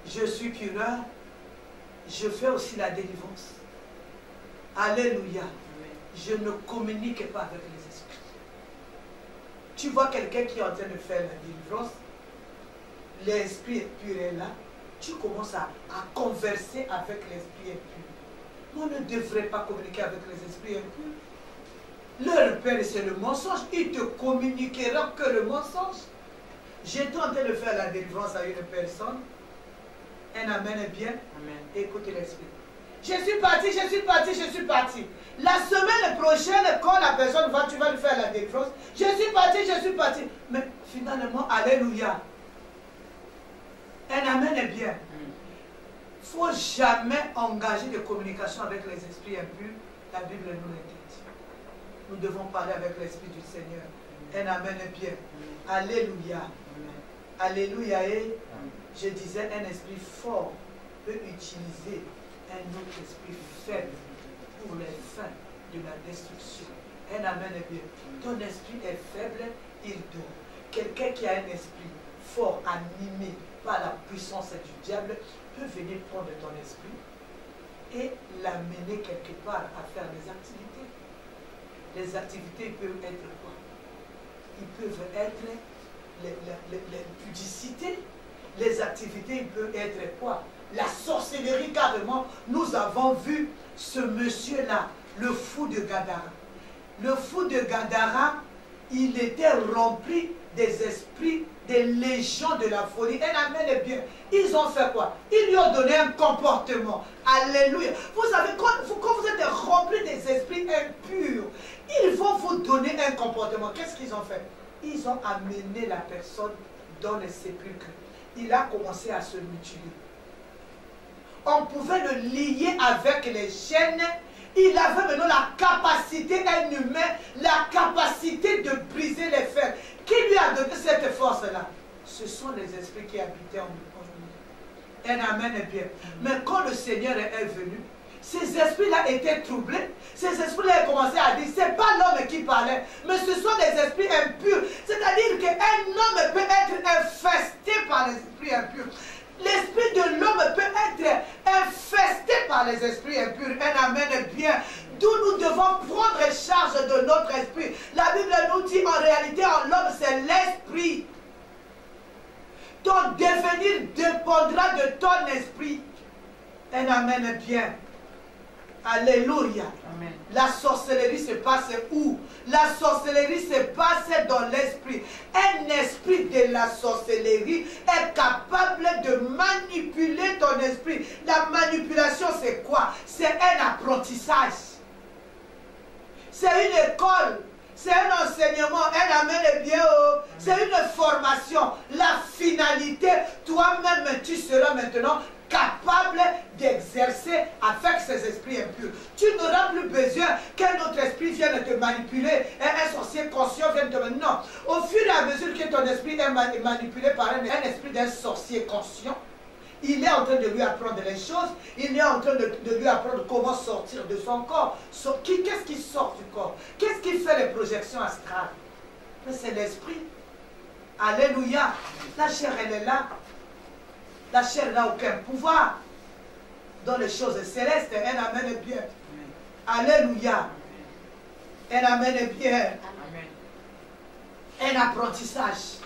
je suis cureur. Je fais aussi la délivrance. Alléluia. Amen. Je ne communique pas avec les esprits. Tu vois quelqu'un qui est en train de faire la délivrance, l'esprit impur est là, tu commences à converser avec l'esprit impur. On ne devrait pas communiquer avec les esprits impurs. Leur père, c'est le mensonge. Ils te communiqueront que le mensonge. J'étais en train de faire la délivrance à une personne. Un amen est bien. Amen. Écoutez l'esprit. Je suis parti, je suis parti, je suis parti. La semaine prochaine, quand la personne va, tu vas lui faire la délivrance. Je suis parti, je suis parti. Mais finalement, alléluia. Un amen est bien. Il ne faut jamais engager de communication avec les esprits impurs. La Bible nous le dit. Nous devons parler avec l'Esprit du Seigneur. Un amen est bien. Alléluia. Alléluia. Et je disais, un esprit fort peut utiliser un autre esprit faible pour les fins de la destruction. Un amen est bien. Ton esprit est faible, il dort. Quelqu'un qui a un esprit fort, animé par la puissance du diable, peut venir prendre ton esprit et l'amener quelque part à faire des activités. Les activités peuvent être quoi? Ils peuvent être les pudicités. Les activités, ils peuvent être quoi? La sorcellerie carrément. Nous avons vu ce monsieur-là, le fou de Gadara. Le fou de Gadara, il était rempli des esprits, des légions de la folie. Un amen est bien. Ils ont fait quoi? Ils lui ont donné un comportement. Alléluia. Vous savez, quand vous êtes rempli des esprits impurs, ils vont vous donner un comportement. Qu'est-ce qu'ils ont fait? Ils ont amené la personne dans les sépulcres. Il a commencé à se mutiler. On pouvait le lier avec les chaînes. Il avait maintenant la capacité, un humain, la capacité de briser les fers. Qui lui a donné cette force-là? Ce sont les esprits qui habitaient en lui. Un amen est bien. Mais quand le Seigneur est venu, ces esprits-là étaient troublés. Ces esprits-là ont commencé à dire, ce n'est pas l'homme qui parlait, mais ce sont des esprits impurs. C'est-à-dire qu'un homme peut être infesté par les esprits impurs. L'esprit de l'homme peut être infesté par les esprits impurs. Un amen est bien. D'où nous devons prendre charge de notre esprit. La Bible nous dit en réalité en l'homme c'est l'esprit. Ton devenir dépendra de ton esprit. Un amen est bien. Alléluia. Amen. La sorcellerie se passe où? La sorcellerie se passe dans l'esprit. Un esprit de la sorcellerie est capable de manipuler ton esprit. La manipulation, c'est quoi? C'est un apprentissage. C'est une école. C'est un enseignement. Un amen est bien. C'est une formation. La finalité, toi-même, tu seras maintenant capable d'exercer avec ces esprits impurs. Tu n'auras plus besoin qu'un autre esprit vienne te manipuler, un sorcier conscient vienne te manipuler. Non. Au fur et à mesure que ton esprit est manipulé par un esprit d'un sorcier conscient, il est en train de lui apprendre les choses, il est en train de lui apprendre comment sortir de son corps. Qu'est-ce qui sort du corps? Qu'est-ce qui fait les projections astrales? C'est l'esprit. Alléluia. La chair, elle est là. La chair n'a aucun pouvoir dans les choses célestes. Un amen est bien. Alléluia. Un amen est bien. Un apprentissage.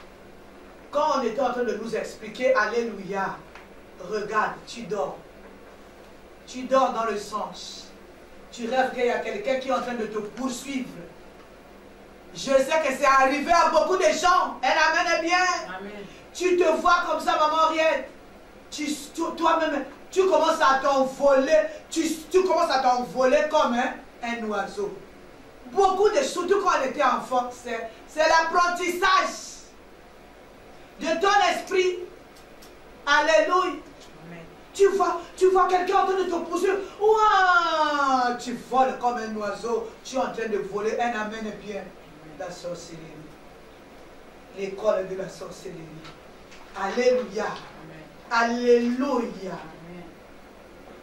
Quand on était en train de nous expliquer, alléluia, regarde, tu dors. Tu dors dans le songe. Tu rêves qu'il y a quelqu'un qui est en train de te poursuivre. Je sais que c'est arrivé à beaucoup de gens. Un amen est bien. Amen. Tu te vois comme ça, maman Henriette. Toi-même, tu commences à t'envoler, tu commences à t'envoler comme un oiseau. Beaucoup de choses, surtout quand on était enfant, c'est l'apprentissage de ton esprit. Alléluia. Tu vois quelqu'un en train de te pousser. Ouah, tu voles comme un oiseau. Tu es en train de voler. Un amen est bien. La sorcellerie. L'école de la sorcellerie. Alléluia. Alléluia.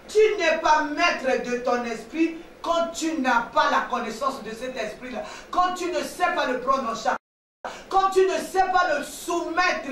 Tu n'es pas maître de ton esprit quand tu n'as pas la connaissance de cet esprit-là. Quand tu ne sais pas le prendre en charge. Quand tu ne sais pas le soumettre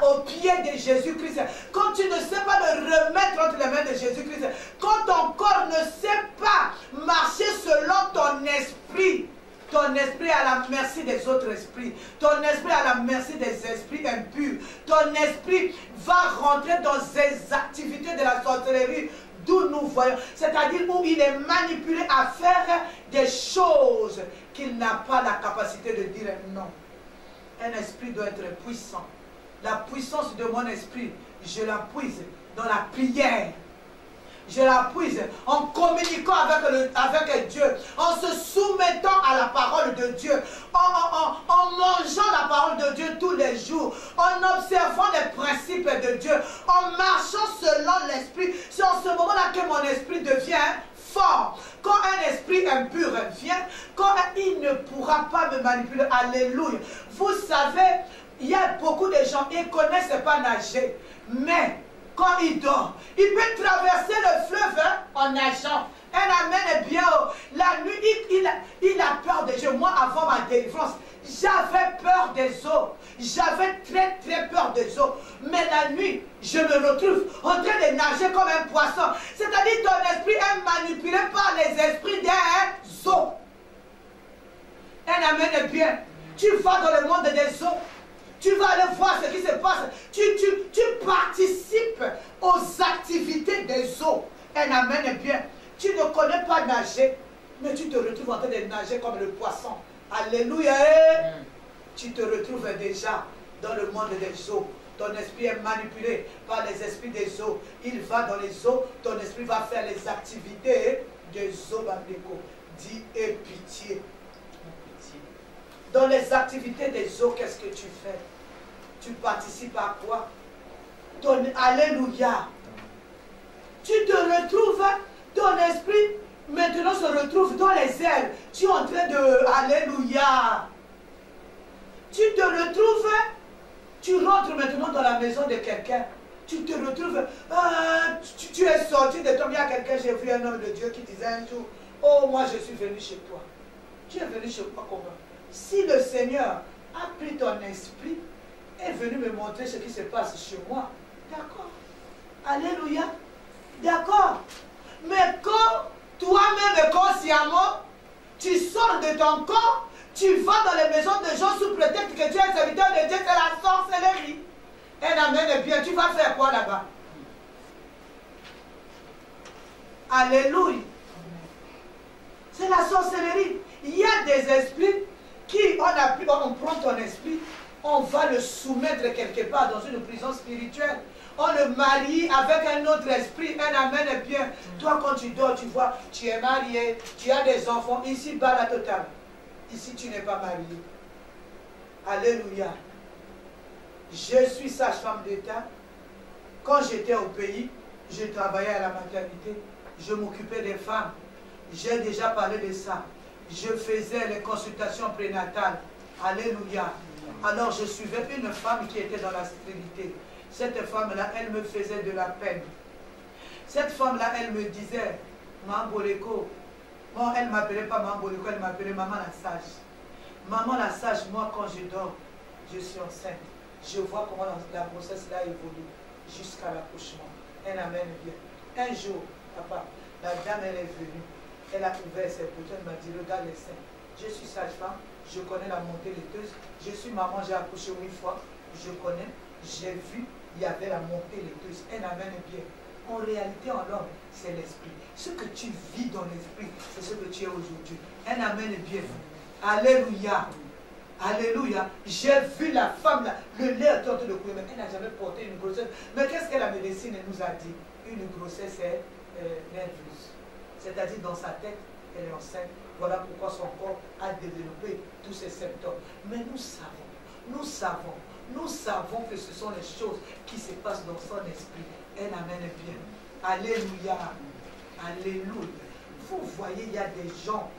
aux pieds de Jésus-Christ. Quand tu ne sais pas le remettre entre les mains de Jésus-Christ. Quand ton corps ne sait pas marcher selon ton esprit. Ton esprit est à la merci des autres esprits. Ton esprit est à la merci des esprits impurs. Ton esprit va rentrer dans ces activités de la sorcellerie d'où nous voyons. C'est-à-dire où il est manipulé à faire des choses qu'il n'a pas la capacité de dire non. Un esprit doit être puissant. La puissance de mon esprit, je la puise dans la prière. Je la puise en communiquant avec Dieu, en se soumettant à la parole de Dieu, en mangeant la parole de Dieu tous les jours, en observant les principes de Dieu, en marchant selon l'esprit. C'est en ce moment-là que mon esprit devient fort. Quand un esprit impur vient, quand il ne pourra pas me manipuler. Alléluia. Vous savez, il y a beaucoup de gens, ils ne connaissent pas nager, mais quand il dort, il peut traverser le fleuve en nageant. Un amen est bien. La nuit, il a peur des eaux. Moi, avant ma délivrance, j'avais peur des eaux. J'avais très très peur des eaux. Mais la nuit, je me retrouve en train de nager comme un poisson. C'est-à-dire ton esprit est manipulé par les esprits des eaux. Un amen est bien. Tu vas dans le monde des eaux. Tu vas aller voir ce qui se passe. Tu participes aux activités des eaux. Un amen est bien. Tu ne connais pas nager, mais tu te retrouves en train de nager comme le poisson. Alléluia. Tu te retrouves déjà dans le monde des eaux. Ton esprit est manipulé par les esprits des eaux. Il va dans les eaux. Ton esprit va faire les activités des eaux. Dis et pitié. Dans les activités des eaux, qu'est-ce que tu fais? Tu participes à quoi? Alléluia. Tu te retrouves, ton esprit maintenant se retrouve dans les airs. Tu es en train de... Alléluia. Tu te retrouves, tu rentres maintenant dans la maison de quelqu'un. Tu te retrouves, tu es sorti de ton... Il y a quelqu'un, j'ai vu un homme de Dieu qui disait un jour, oh, moi je suis venu chez toi. Tu es venu chez moi comment? Si le Seigneur a pris ton esprit, est venu me montrer ce qui se passe chez moi, d'accord. Alléluia. D'accord. Mais quand toi-même consciemment, tu sors de ton corps, tu vas dans les maisons de gens sous prétexte que tu es serviteur de Dieu, c'est la sorcellerie. Un amen, et bien tu vas faire quoi là-bas? Alléluia. C'est la sorcellerie. Il y a des esprits qui, on prend ton esprit, on va le soumettre quelque part dans une prison spirituelle. On le marie avec un autre esprit, un amen et bien. Toi, quand tu dors, tu vois, tu es marié, tu as des enfants. Ici, bas la totale. Ici, tu n'es pas marié. Alléluia. Je suis sage-femme d'État. Quand j'étais au pays, je travaillais à la maternité. Je m'occupais des femmes. J'ai déjà parlé de ça. Je faisais les consultations prénatales. Alléluia. Alors je suivais une femme qui était dans la stérilité. Cette femme-là, elle me faisait de la peine. Cette femme-là, elle me disait, Mamboleko. Bon, elle ne m'appelait pas Mamboleko, elle m'appelait Maman la sage. Maman la sage, moi quand je dors, je suis enceinte. Je vois comment la grossesse-là évolue jusqu'à l'accouchement. Elle amène bien. Un jour, papa, la dame, elle est venue. Elle a ouvert ses boutons, elle m'a dit, regarde les seins. Je suis sage-femme, je connais la montée laiteuse. Je suis maman, j'ai accouché 8 fois. Je connais, j'ai vu, il y avait la montée laiteuse. Elle amène bien. En réalité, en l'homme, c'est l'esprit. Ce que tu vis dans l'esprit, c'est ce que tu es aujourd'hui. Elle amène bien. Alléluia. Alléluia. J'ai vu la femme là, le lait est en train de couler, mais elle n'a jamais porté une grossesse. Mais qu'est-ce que la médecine nous a dit? Une grossesse est nerveuse. C'est-à-dire dans sa tête, elle est enceinte. Voilà pourquoi son corps a développé tous ces symptômes. Mais nous savons que ce sont les choses qui se passent dans son esprit. Elle amène bien. Alléluia. Alléluia. Vous voyez, il y a des gens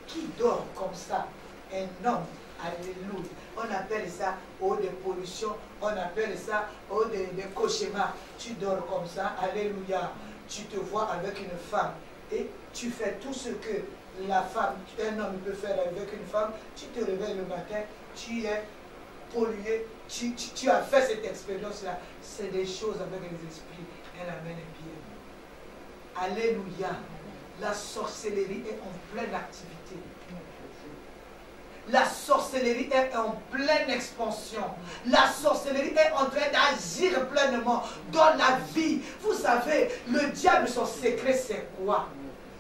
qui dorment comme ça. Un homme. Alléluia. On appelle ça des pollutions. On appelle ça des cauchemars. Tu dors comme ça. Alléluia. Tu te vois avec une femme. Et tu fais tout ce que la femme, un homme peut faire avec une femme. Tu te réveilles le matin, tu es pollué, tu as fait cette expérience-là. C'est des choses avec les esprits. Elle amène bien. Alléluia. La sorcellerie est en pleine activité. La sorcellerie est en pleine expansion. La sorcellerie est en train d'agir pleinement dans la vie. Vous savez, le diable, son secret, c'est quoi?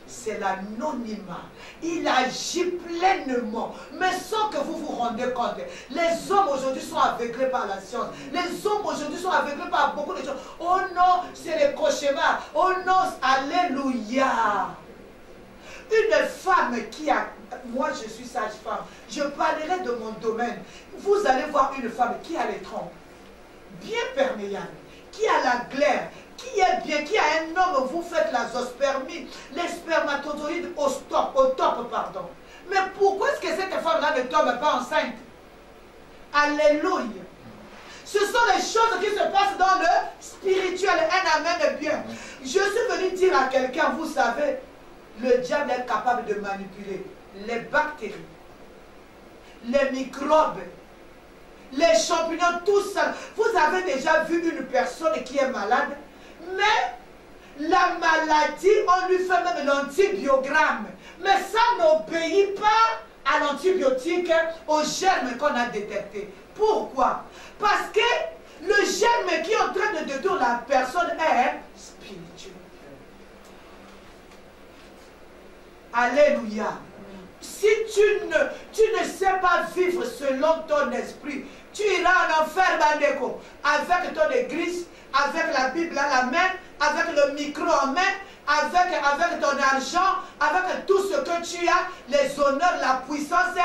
C'est l'anonymat. Il agit pleinement, mais sans que vous vous rendiez compte. Les hommes aujourd'hui sont aveuglés par la science. Les hommes aujourd'hui sont aveuglés par beaucoup de choses. Oh non, c'est les cauchemars. Oh non, alléluia. Une femme qui a... Moi, je suis sage-femme. Je parlerai de mon domaine. Vous allez voir une femme qui a les trompes bien perméables, qui a la glaire, qui est bien, qui a un homme, vous faites la zoospermie, les spermatozoïdes au top, pardon. Mais pourquoi est-ce que cette femme-là ne tombe pas enceinte? Alléluia. Ce sont les choses qui se passent dans le spirituel. Un amen bien. Je suis venu dire à quelqu'un, vous savez, le diable est capable de manipuler les bactéries, les microbes, les champignons, tout ça. Vous avez déjà vu une personne qui est malade, mais la maladie, on lui fait même l'antibiogramme. Mais ça n'obéit pas à l'antibiotique, aux germes qu'on a détectés. Pourquoi? Parce que le germe qui est en train de détruire la personne est spirituel. Alléluia. Si tu ne sais pas vivre selon ton esprit, tu iras en enfer, Bandeko, avec ton église, avec la Bible à la main, avec le micro en main, avec ton argent, avec tout ce que tu as, les honneurs, la puissance,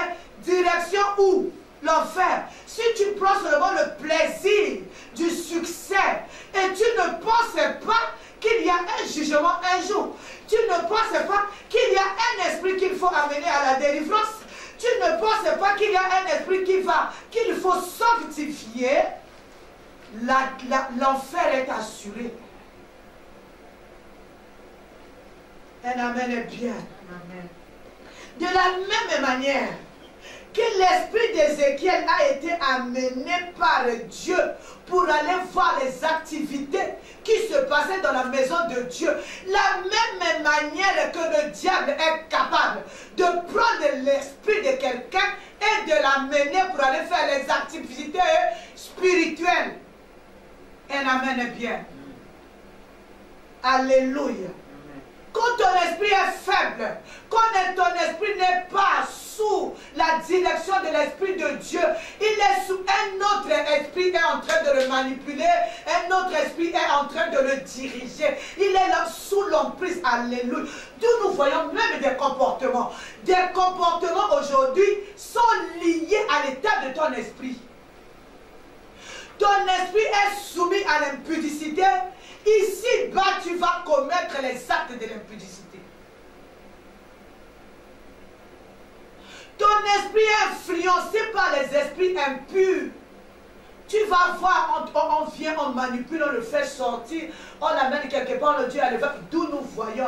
direction où? L'enfer. Si tu prends seulement le plaisir du succès et tu ne penses pas qu'il y a un jugement un jour, tu ne penses pas qu'il y a un esprit qu'il faut amener à la délivrance, tu ne penses pas qu'il y a un esprit qu'il faut sanctifier, l'enfer est assuré. Un amen est bien. Amen. De la même manière que l'esprit d'Ézéchiel a été amené par Dieu pour aller voir les activités qui se passaient dans la maison de Dieu. La même manière que le diable est capable de prendre l'esprit de quelqu'un et de l'amener pour aller faire les activités spirituelles. Un amen est bien. Alléluia. Quand ton esprit est faible, quand ton esprit n'est pas sous la direction de l'esprit de Dieu, il est sous un autre esprit qui est en train de le manipuler, un autre esprit est en train de le diriger. Il est là sous l'emprise, alléluia. D'où nous voyons même des comportements. Des comportements aujourd'hui sont liés à l'état de ton esprit. Ton esprit est soumis à l'impudicité. Ici-bas, tu vas commettre les actes de l'impudicité. Ton esprit est influencé par les esprits impurs. Tu vas voir, on vient, on manipule, on le fait sortir, on l'amène quelque part, on le dit à l'évêque. D'où nous voyons,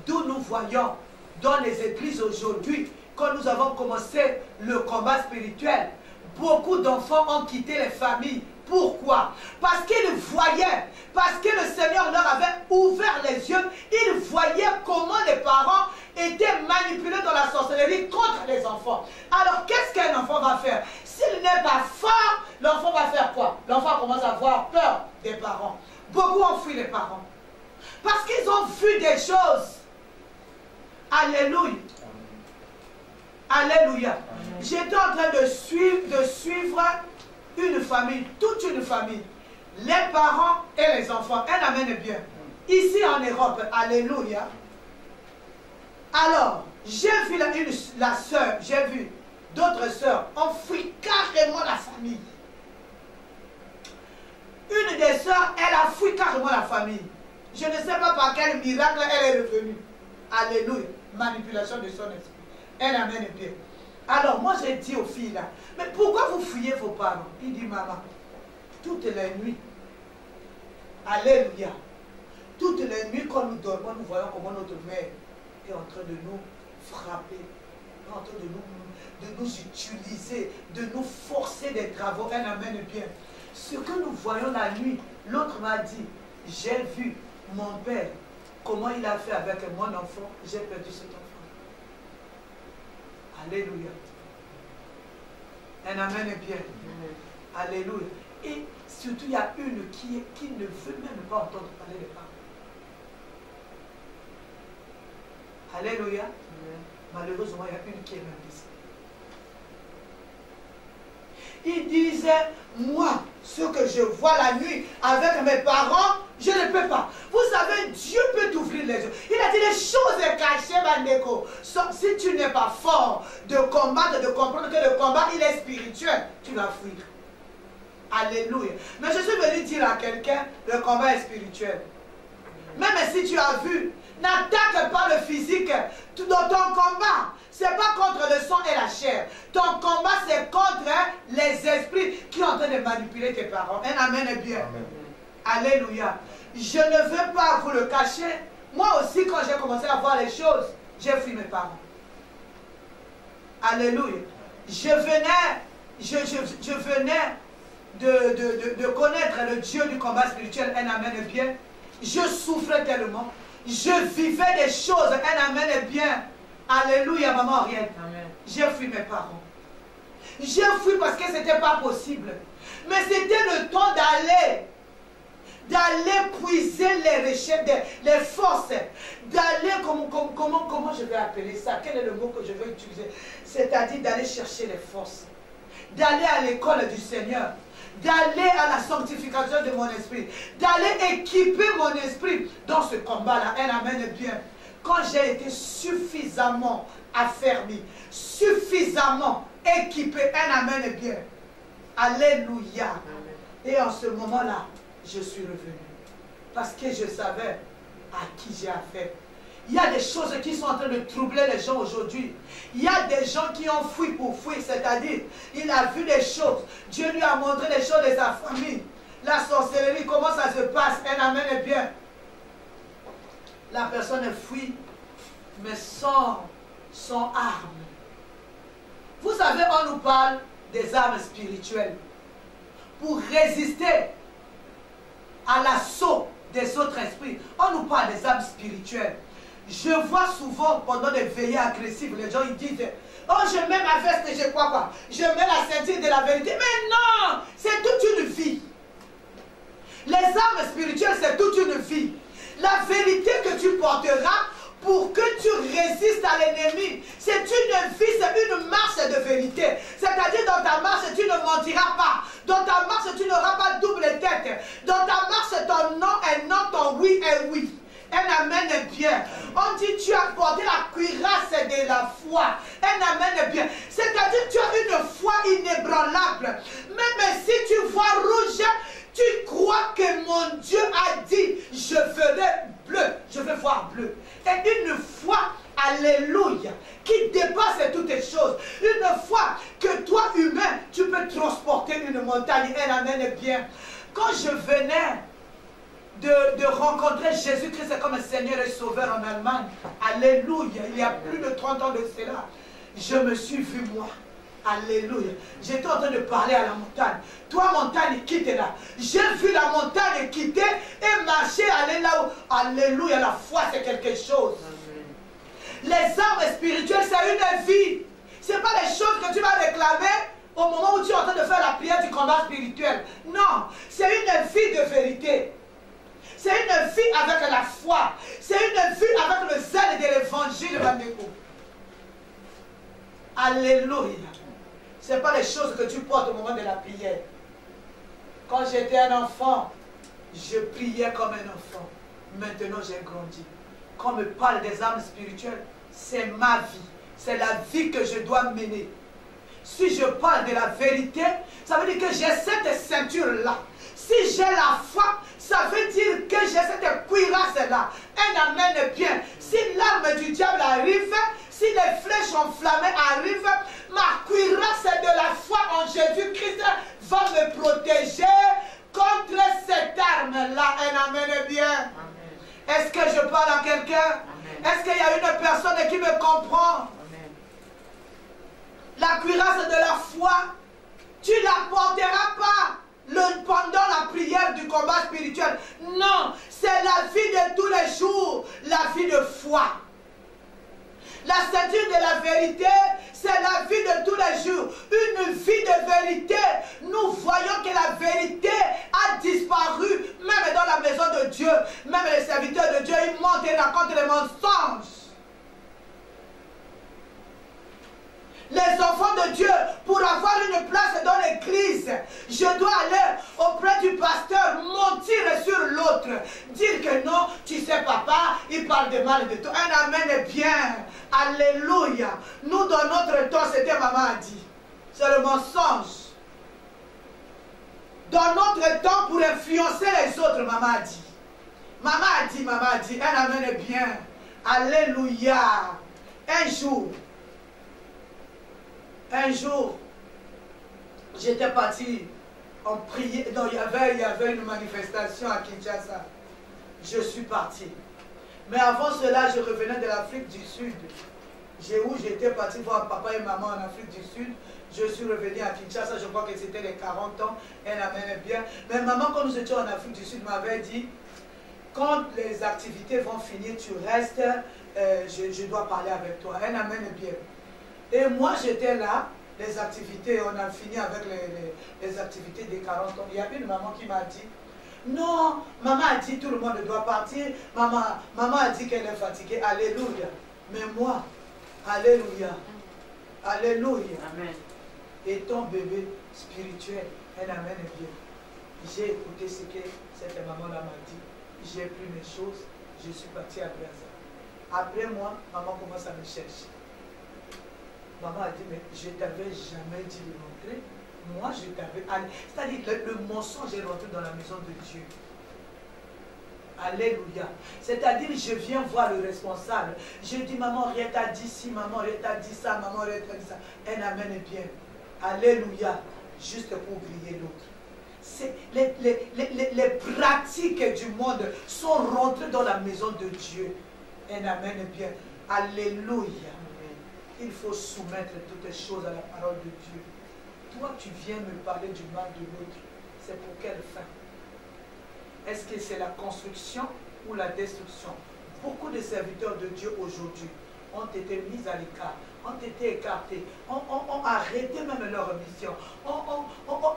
d'où nous voyons dans les églises aujourd'hui, quand nous avons commencé le combat spirituel, beaucoup d'enfants ont quitté les familles. Pourquoi? Parce qu'ils voyaient, parce que le Seigneur leur avait ouvert les yeux, ils voyaient comment les parents étaient manipulés dans la sorcellerie contre les enfants. Alors qu'est-ce qu'un enfant va faire? S'il n'est pas fort, l'enfant va faire quoi? L'enfant commence à avoir peur des parents. Beaucoup ont fui les parents. Parce qu'ils ont vu des choses. Alléluia. Alléluia. J'étais en train de suivre une famille, toute une famille, les parents et les enfants. Un amen bien. Ici en Europe, alléluia. Alors, j'ai vu la sœur, j'ai vu d'autres sœurs, ont fui carrément la famille. Une des sœurs, elle a fui carrément la famille. Je ne sais pas par quel miracle elle est revenue. Alléluia. Manipulation de son esprit. Un amen bien. Alors, moi, j'ai dit aux filles là, mais pourquoi vous fuyez vos parents? Il dit, maman, toutes les nuits, alléluia, toutes les nuits, quand nous dormons, nous voyons comment notre mère est en train de nous frapper, est en train de nous utiliser, de nous forcer des travaux. Un amen bien. Ce que nous voyons la nuit, l'autre m'a dit, j'ai vu mon père, comment il a fait avec mon enfant, j'ai perdu cet enfant. Alléluia. Un amen est bien. Alléluia. Et surtout, il y a une qui ne veut même pas entendre parler des parents. Alléluia. Malheureusement, il y a une qui est même décédée. Il disait, moi, ce que je vois la nuit avec mes parents, je ne peux pas. Vous savez, Dieu peut t'ouvrir les yeux. Il a dit les choses cachées, Bandeko. Si tu n'es pas fort de combattre, de comprendre que le combat, il est spirituel, tu vas fuir. Alléluia. Mais je suis venu dire à quelqu'un, le combat est spirituel. Même si tu as vu, n'attaque pas le physique dans ton combat. Ce n'est pas contre le sang et la chair. Ton combat, c'est contre les esprits qui sont en train de manipuler tes parents. Un amen est bien. Amen. Alléluia. Je ne veux pas vous le cacher. Moi aussi, quand j'ai commencé à voir les choses, j'ai fui mes parents. Alléluia. Je venais de connaître le Dieu du combat spirituel. Un amen est bien. Je souffrais tellement. Je vivais des choses. Un amen est bien. Alléluia, maman Ariel. J'ai fui mes parents. J'ai fui parce que ce n'était pas possible. Mais c'était le temps d'aller puiser les recherches, les forces, d'aller, comment je vais appeler ça? Quel est le mot que je vais utiliser? C'est-à-dire d'aller chercher les forces, d'aller à l'école du Seigneur, d'aller à la sanctification de mon esprit, d'aller équiper mon esprit dans ce combat-là. Un amen est bien. Quand j'ai été suffisamment affermi, suffisamment équipé, un amen est bien. Alléluia. Et en ce moment-là, je suis revenu. Parce que je savais à qui j'ai affaire. Il y a des choses qui sont en train de troubler les gens aujourd'hui. Il y a des gens qui ont fui pour fuir, c'est-à-dire, il a vu des choses. Dieu lui a montré des choses de sa famille. La sorcellerie, comment ça se passe? Un amen est bien. La personne est fuie, mais sans arme. Vous savez, on nous parle des armes spirituelles pour résister à l'assaut des autres esprits. On nous parle des armes spirituelles. Je vois souvent pendant des veillées agressives, les gens ils disent « Oh, je mets ma veste et je crois pas. Je mets la ceinture de la vérité. » Mais non, c'est toute une vie. Les armes spirituelles, c'est toute une vie. La vérité que tu porteras pour que tu résistes à l'ennemi, c'est une vie, c'est une marche de vérité. C'est-à-dire dans ta marche, tu ne mentiras pas. Dans ta marche, tu n'auras pas double tête. Dans ta marche, ton non est non, ton oui est oui. Un amen est bien. On dit tu as porté la cuirasse de la foi. Un amen est bien. C'est-à-dire tu as une foi inébranlable. Même si tu vois rouge, tu crois que mon Dieu a dit je ferai bleu, je vais voir bleu. Et une foi, alléluia, qui dépasse toutes les choses. Une foi que toi humain, tu peux transporter une montagne. Un amen est bien. Quand je venais de rencontrer Jésus-Christ comme Seigneur et Sauveur en Allemagne, alléluia, il y a plus de 30 ans de cela, je me suis vu moi. Alléluia. J'étais en train de parler à la montagne. Toi, montagne, quitte là. J'ai vu la montagne quitter et marcher, aller là où. Alléluia. La foi, c'est quelque chose. Amen. Les armes spirituelles, c'est une vie. Ce n'est pas les choses que tu vas réclamer au moment où tu es en train de faire la prière du combat spirituel. Non. C'est une vie de vérité. C'est une vie avec la foi. C'est une vie avec le zèle de l'évangile. Alléluia. Ce n'est pas les choses que tu portes au moment de la prière. Quand j'étais un enfant, je priais comme un enfant. Maintenant, j'ai grandi. Quand on me parle des armes spirituelles, c'est ma vie. C'est la vie que je dois mener. Si je parle de la vérité, ça veut dire que j'ai cette ceinture-là. Si j'ai la foi, ça veut dire que j'ai cette cuirasse-là. Un amen bien. Si l'arme du diable arrive, si les flèches enflammées arrivent, ma cuirasse de la foi en Jésus-Christ va me protéger contre cette arme-là. Un amen bien. Est-ce que je parle à quelqu'un? Est-ce qu'il y a une personne qui me comprend? Amen. La cuirasse de la foi, tu ne la porteras pas pendant la prière du combat spirituel. Non, c'est la vie de tous les jours, la vie de foi. La ceinture de la vérité, c'est la vie de tous les jours. Une vie de vérité. Nous voyons que la vérité a disparu, même dans la maison de Dieu. Même les serviteurs de Dieu, ils montent et racontent les mensonges. Les enfants de Dieu, pour avoir une place dans l'église, je dois aller auprès du pasteur, mentir sur l'autre. Dire que non, tu sais papa, il parle de mal de toi. Un amen est bien. Alléluia. Nous dans notre temps, c'était maman a dit. C'est le mensonge. Dans notre temps, pour influencer les autres, maman a dit. Maman a dit, maman a dit. Un amen est bien. Alléluia. Un jour, j'étais parti en prière. Non, il y avait une manifestation à Kinshasa. Je suis parti. Mais avant cela, je revenais de l'Afrique du Sud. J'étais parti voir papa et maman en Afrique du Sud. Je suis revenu à Kinshasa, je crois que c'était les 40 ans. Elle amène bien. Mais maman, quand nous étions en Afrique du Sud, m'avait dit, quand les activités vont finir, tu restes, je dois parler avec toi. Elle amène bien. Et moi, j'étais là, les activités, on a fini avec les activités des 40 ans. Il y a une maman qui m'a dit, non, maman a dit tout le monde doit partir. Maman a dit qu'elle est fatiguée. Alléluia. Mais moi, alléluia. Alléluia. Amen. Et ton bébé spirituel, elle amène bien. J'ai écouté ce que cette maman-là m'a dit. J'ai pris mes choses, je suis parti à Brazza. Après moi, maman commence à me chercher. Maman a dit, mais je t'avais jamais dit de rentrer. Moi, je t'avais... C'est-à-dire que le mensonge est rentré dans la maison de Dieu. Alléluia. C'est-à-dire, je viens voir le responsable. Je dis, maman, rien t'a dit ci, maman, rien t'a dit ça, maman, rien t'a dit ça. Un amen est bien. Alléluia. Juste pour griller l'autre. Les pratiques du monde sont rentrées dans la maison de Dieu. Un amen est bien. Alléluia. il faut soumettre toutes les choses à la parole de Dieu. Toi, tu viens me parler du mal de l'autre. C'est pour quelle fin? Est-ce que c'est la construction ou la destruction? Beaucoup de serviteurs de Dieu aujourd'hui ont été mis à l'écart, ont été écartés, ont arrêté même leur mission.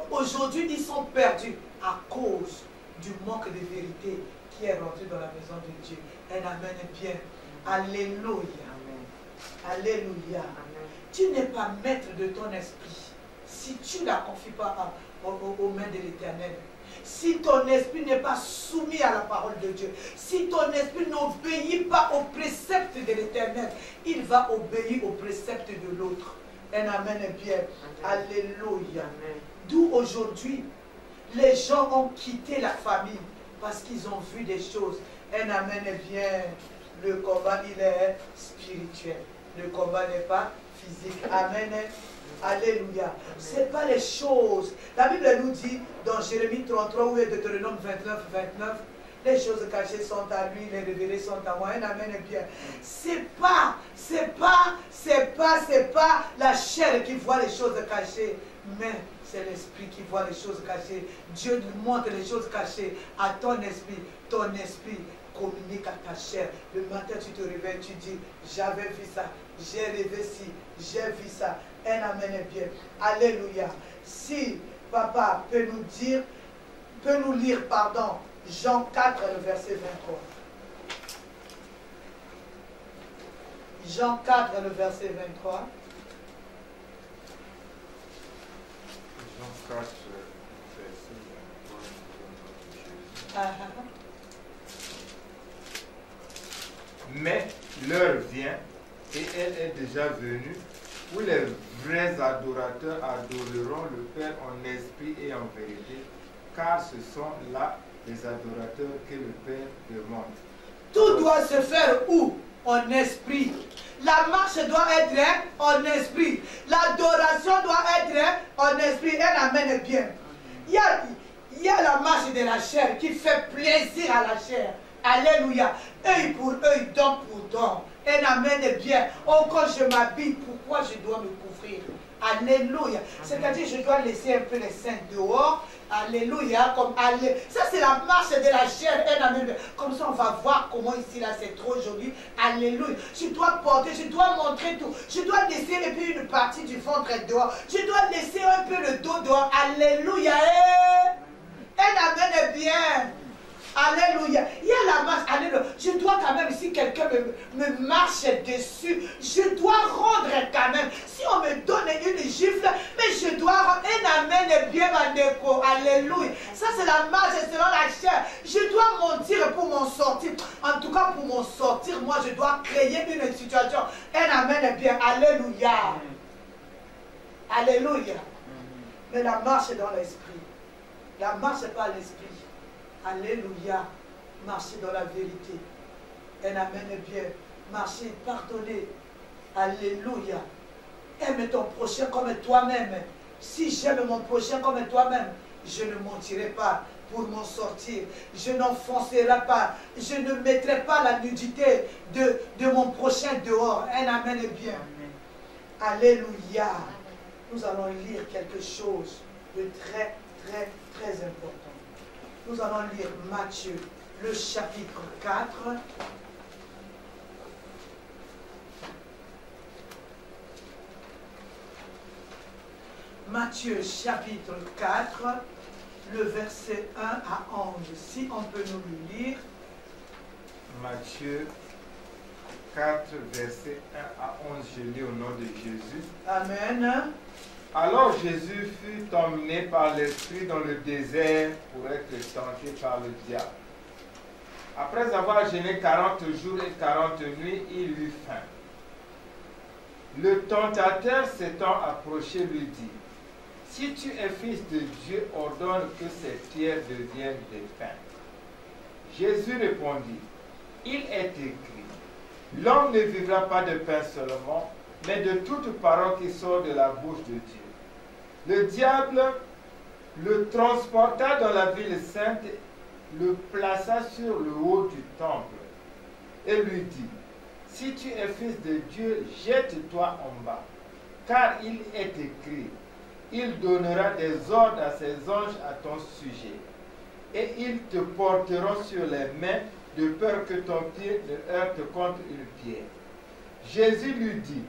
Aujourd'hui, ils sont perdus à cause du manque de vérité qui est rentré dans la maison de Dieu. Un amen bien. Alléluia. Alléluia. Tu n'es pas maître de ton esprit si tu ne la confies pas aux mains de l'Éternel. Si ton esprit n'est pas soumis à la parole de Dieu, si ton esprit n'obéit pas aux préceptes de l'Éternel, il va obéir aux préceptes de l'autre. Un amen bien. Alléluia. D'où aujourd'hui, les gens ont quitté la famille parce qu'ils ont vu des choses. Un amen bien. Le combat, il est spirituel. Le combat n'est pas physique. Amen. Alléluia. Ce n'est pas les choses. La Bible nous dit dans Jérémie 33 ou Deutéronome 29, les choses cachées sont à lui, les révélées sont à moi. Un amen bien. C'est pas la chair qui voit les choses cachées, mais c'est l'esprit qui voit les choses cachées. Dieu nous montre les choses cachées à ton esprit. Ton esprit communique à ta chair. Le matin, tu te réveilles, tu dis, j'avais vu ça, j'ai rêvé ci, j'ai vu ça. Un amen bien. Alléluia. Si papa peut nous lire, Jean 4, le verset 23. Jean 4, le verset 23. Jean 4, verset 23. Mais l'heure vient, et elle est déjà venue, où les vrais adorateurs adoreront le Père en esprit et en vérité, car ce sont là les adorateurs que le Père demande. Tout doit se faire où? En esprit. La marche doit être en esprit. L'adoration doit être en esprit. Un amen bien. Il y a la marche de la chair qui fait plaisir à la chair. Alléluia. Œil pour œil, dent pour dent. Un amen bien. Oh, quand je m'habille, pourquoi je dois me couvrir? Alléluia. C'est-à-dire, je dois laisser un peu les seins dehors. Alléluia. Ça, c'est la marche de la chair. Un amen bien. Comme ça, on va voir comment ici, là, c'est trop joli. Alléluia. Je dois porter, je dois montrer tout. Je dois laisser et puis une partie du ventre dehors. Je dois laisser un peu le dos dehors. Alléluia. Un amen bien. Alléluia. Il y a la marche. Alléluia. Je dois quand même, si quelqu'un me marche dessus, je dois rendre quand même. Si on me donne une gifle, mais je dois rendre. Un amen bien, Mandeko. Alléluia. Ça, c'est la marche selon la chair. Je dois mentir pour m'en sortir. En tout cas, pour m'en sortir, moi, je dois créer une situation. Un amen bien. Alléluia. Alléluia. Mais la marche est dans l'esprit. La marche n'est pas l'esprit. Alléluia. Marcher dans la vérité. Un amen bien. Marcher, pardonner. Alléluia. Aime ton prochain comme toi-même. Si j'aime mon prochain comme toi-même, je ne mentirai pas pour m'en sortir. Je n'enfoncerai pas. Je ne mettrai pas la nudité de mon prochain dehors. Un amen bien. Alléluia. Nous allons lire quelque chose de très, très, très important. Nous allons lire Matthieu, le chapitre 4. Matthieu, chapitre 4, le verset 1 à 11. Si on peut nous le lire. Matthieu 4, verset 1 à 11, je lis au nom de Jésus. Amen. Alors Jésus fut emmené par l'Esprit dans le désert pour être tenté par le diable. Après avoir jeûné 40 jours et 40 nuits, il eut faim. Le tentateur s'étant approché lui dit, « Si tu es fils de Dieu, ordonne que ces pierres deviennent des pains. » Jésus répondit, « Il est écrit, l'homme ne vivra pas de pain seulement, mais de toute parole qui sort de la bouche de Dieu. » Le diable le transporta dans la ville sainte, le plaça sur le haut du temple et lui dit, si tu es fils de Dieu, jette-toi en bas. Car il est écrit, il donnera des ordres à ses anges à ton sujet. Et ils te porteront sur les mains, de peur que ton pied ne heurte contre une pierre. Jésus lui dit,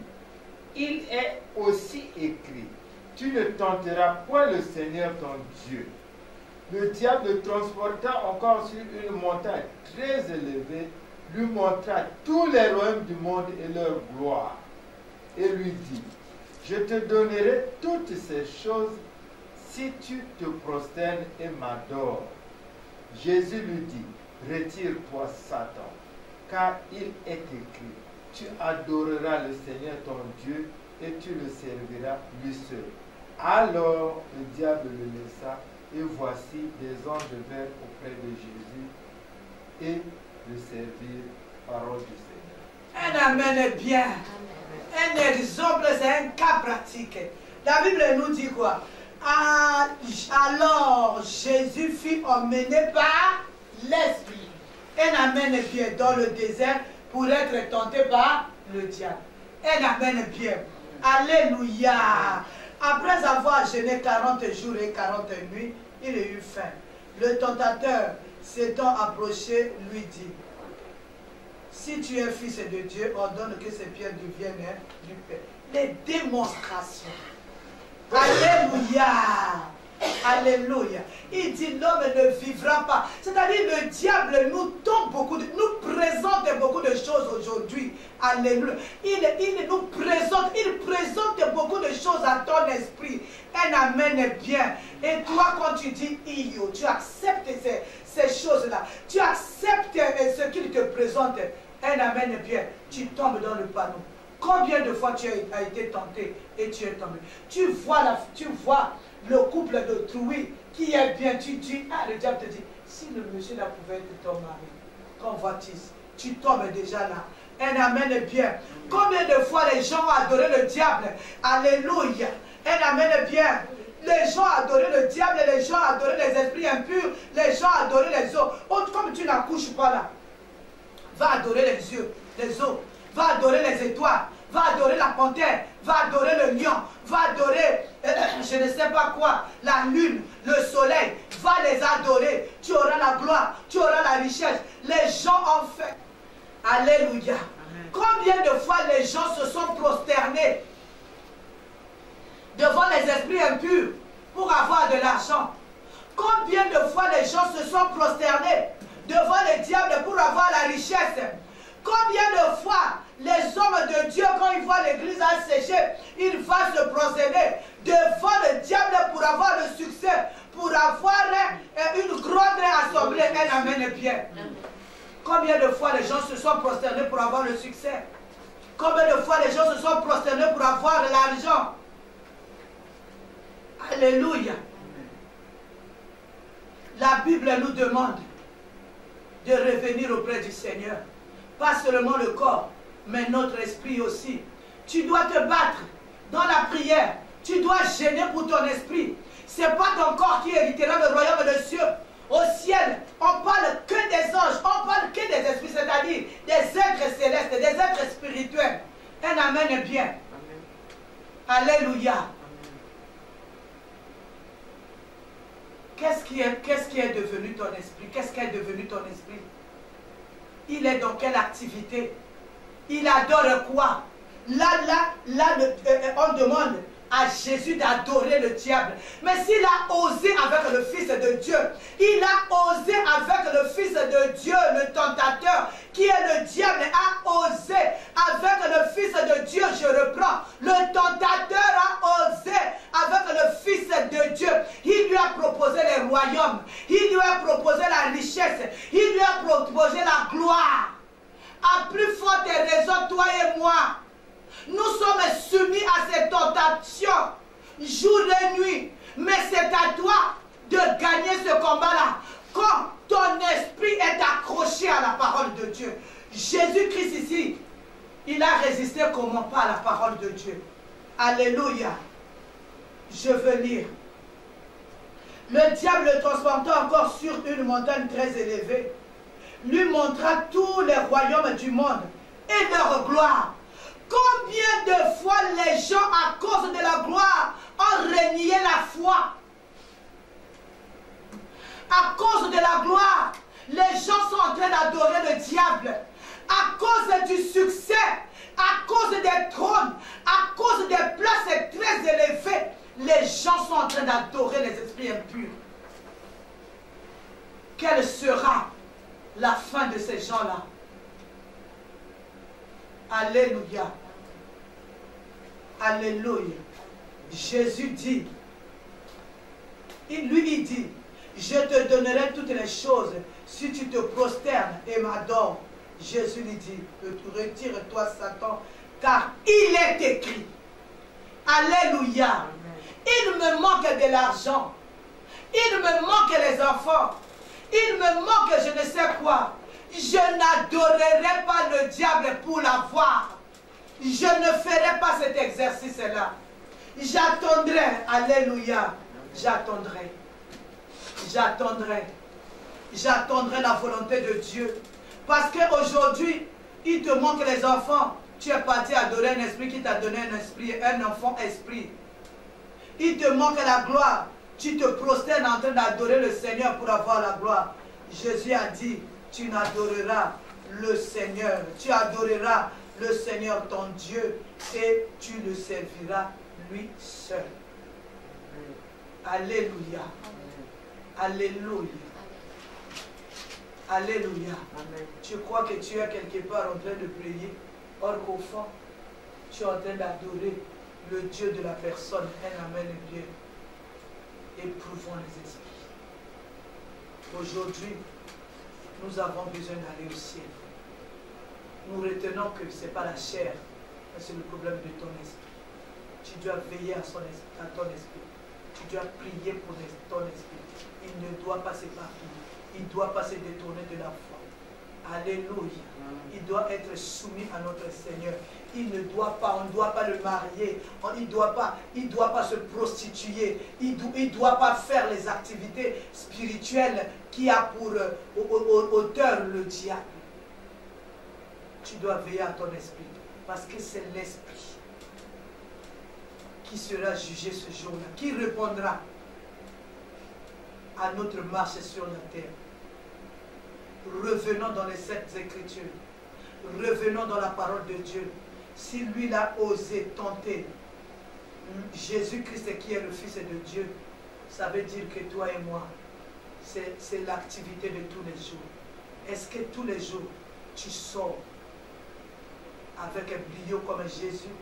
il est aussi écrit, tu ne tenteras point le Seigneur ton Dieu. Le diable le transporta encore sur une montagne très élevée, lui montra tous les royaumes du monde et leur gloire, et lui dit, je te donnerai toutes ces choses si tu te prosternes et m'adores. Jésus lui dit, retire-toi Satan, car il est écrit, tu adoreras le Seigneur ton Dieu et tu le serviras lui seul. Alors le diable le laissa, et voici des anges vinrent auprès de Jésus et le servirent. Parole du Seigneur. Un amen est bien. Un exemple, c'est un cas pratique. La Bible nous dit quoi? Alors Jésus fut emmené par l'Esprit. Un amen est bien dans le désert pour être tenté par le diable. Un amen est bien. Alléluia. Après avoir jeûné 40 jours et 40 nuits, il a eu faim. Le tentateur s'étant approché lui dit, si tu es fils de Dieu, ordonne que ces pierres deviennent du pain. Les démonstrations. Alléluia. Alléluia. Il dit l'homme ne vivra pas. C'est-à-dire le diable nous tombe beaucoup, nous présente beaucoup de choses aujourd'hui. Alléluia. Il nous présente, il présente beaucoup de choses à ton esprit. Un amen est bien. Et toi quand tu dis Iyo, tu acceptes ces choses-là. Tu acceptes ce qu'il te présente. Un amen est bien. Tu tombes dans le panneau. Combien de fois tu as été tenté et tu es tombé? Tu vois le couple d'autrui qui est bien, tu dis, le diable te dit, si le monsieur là pouvait être ton mari, convoitise, tu tombes déjà là. Un amen est bien. Combien de fois les gens ont adoré le diable? Alléluia. Un amen est bien. Les gens ont adoré le diable, les gens ont adoré les esprits impurs, les gens ont adoré les eaux. Comme tu n'accouches pas là, va adorer les yeux, les eaux, va adorer les étoiles, va adorer la panthère, va adorer le lion, va adorer, je ne sais pas quoi, la lune, le soleil, va les adorer. Tu auras la gloire, tu auras la richesse. Les gens ont fait. Alléluia. Amen. Combien de fois les gens se sont prosternés devant les esprits impurs pour avoir de l'argent? Combien de fois les gens se sont prosternés devant le diable pour avoir la richesse? Combien de fois les hommes de Dieu, quand ils voient l'église asséchée, ils vont se prosterner devant le diable pour avoir le succès, pour avoir une grande assemblée? Un amen est bien. Combien de fois les gens se sont prosternés pour avoir le succès? Combien de fois les gens se sont prosternés pour avoir de l'argent? Alléluia. La Bible nous demande de revenir auprès du Seigneur. Pas seulement le corps, mais notre esprit aussi. Tu dois te battre dans la prière. Tu dois gêner pour ton esprit. Ce n'est pas ton corps qui héritera le royaume des cieux. Au ciel, on parle que des anges, on parle que des esprits, c'est-à-dire des êtres célestes, des êtres spirituels. Un amen est bien. Amen. Alléluia. Qu'est-ce qui est devenu ton esprit? Qu'est-ce qui est devenu ton esprit? Il est dans quelle activité? Il adore quoi? Là, on demande à Jésus d'adorer le diable. Mais s'il a osé avec le Fils de Dieu, il a osé avec le Fils de Dieu, le tentateur, qui est le diable, a osé avec le Fils de Dieu, je reprends. Le tentateur a osé avec le Fils de Dieu. Il lui a proposé les royaumes, il lui a proposé la richesse, il lui a proposé la gloire. À plus forte raison, toi et moi, nous sommes soumis à ces tentations, jour et nuit. Mais c'est à toi de gagner ce combat-là. Quand ton esprit est accroché à la parole de Dieu. Jésus-Christ ici, il a résisté comment? Pas à la parole de Dieu. Alléluia. Je veux lire. Le diable le transporta encore sur une montagne très élevée, lui montra tous les royaumes du monde et leur gloire. Combien de fois les gens, à cause de la gloire, ont renié la foi? À cause de la gloire, les gens sont en train d'adorer le diable. À cause du succès, à cause des trônes, à cause des places très élevées, les gens sont en train d'adorer les esprits impurs. Quelle sera la fin de ces gens-là? Alléluia. Alléluia. Jésus dit, il dit, je te donnerai toutes les choses si tu te prosternes et m'adores. Jésus lui dit, retire-toi Satan, car il est écrit. Alléluia. Il me manque de l'argent. Il me manque les enfants. Il me manque je ne sais quoi. Je n'adorerai pas le diable pour l'avoir. Je ne ferai pas cet exercice-là. J'attendrai. Alléluia. J'attendrai. J'attendrai. J'attendrai la volonté de Dieu. Parce qu'aujourd'hui, il te manque les enfants. Tu es parti adorer un esprit qui t'a donné un esprit, un enfant esprit. Il te manque la gloire. Tu te prosternes en train d'adorer le Seigneur pour avoir la gloire. Jésus a dit, tu n'adoreras le Seigneur. Tu adoreras le Seigneur ton Dieu et tu le serviras lui seul. Alléluia. Alléluia. Alléluia. Amen. Tu crois que tu es quelque part en train de prier, or qu'au fond, tu es en train d'adorer le Dieu de la personne. Un amen et bien. Éprouvons les esprits. Aujourd'hui, nous avons besoin d'aller au ciel. Nous retenons que ce n'est pas la chair, mais c'est le problème de ton esprit. Tu dois veiller à ton esprit. Tu dois prier pour ton esprit. Il ne doit pas s'éparpiller. Il ne doit pas se détourner de la foi. Alléluia. Il doit être soumis à notre Seigneur. Il ne doit pas, on ne doit pas le marier. Il ne doit pas se prostituer. Il ne doit pas faire les activités spirituelles qui a pour auteur le diable. Tu dois veiller à ton esprit. Parce que c'est l'esprit qui sera jugé ce jour-là. Qui répondra à notre marche sur la terre. Revenons dans les Saintes Écritures. Revenons dans la parole de Dieu. Si lui l'a osé tenter Jésus-Christ qui est le Fils de Dieu, ça veut dire que toi et moi, c'est l'activité de tous les jours. Est-ce que tous les jours, tu sors avec un brio comme Jésus?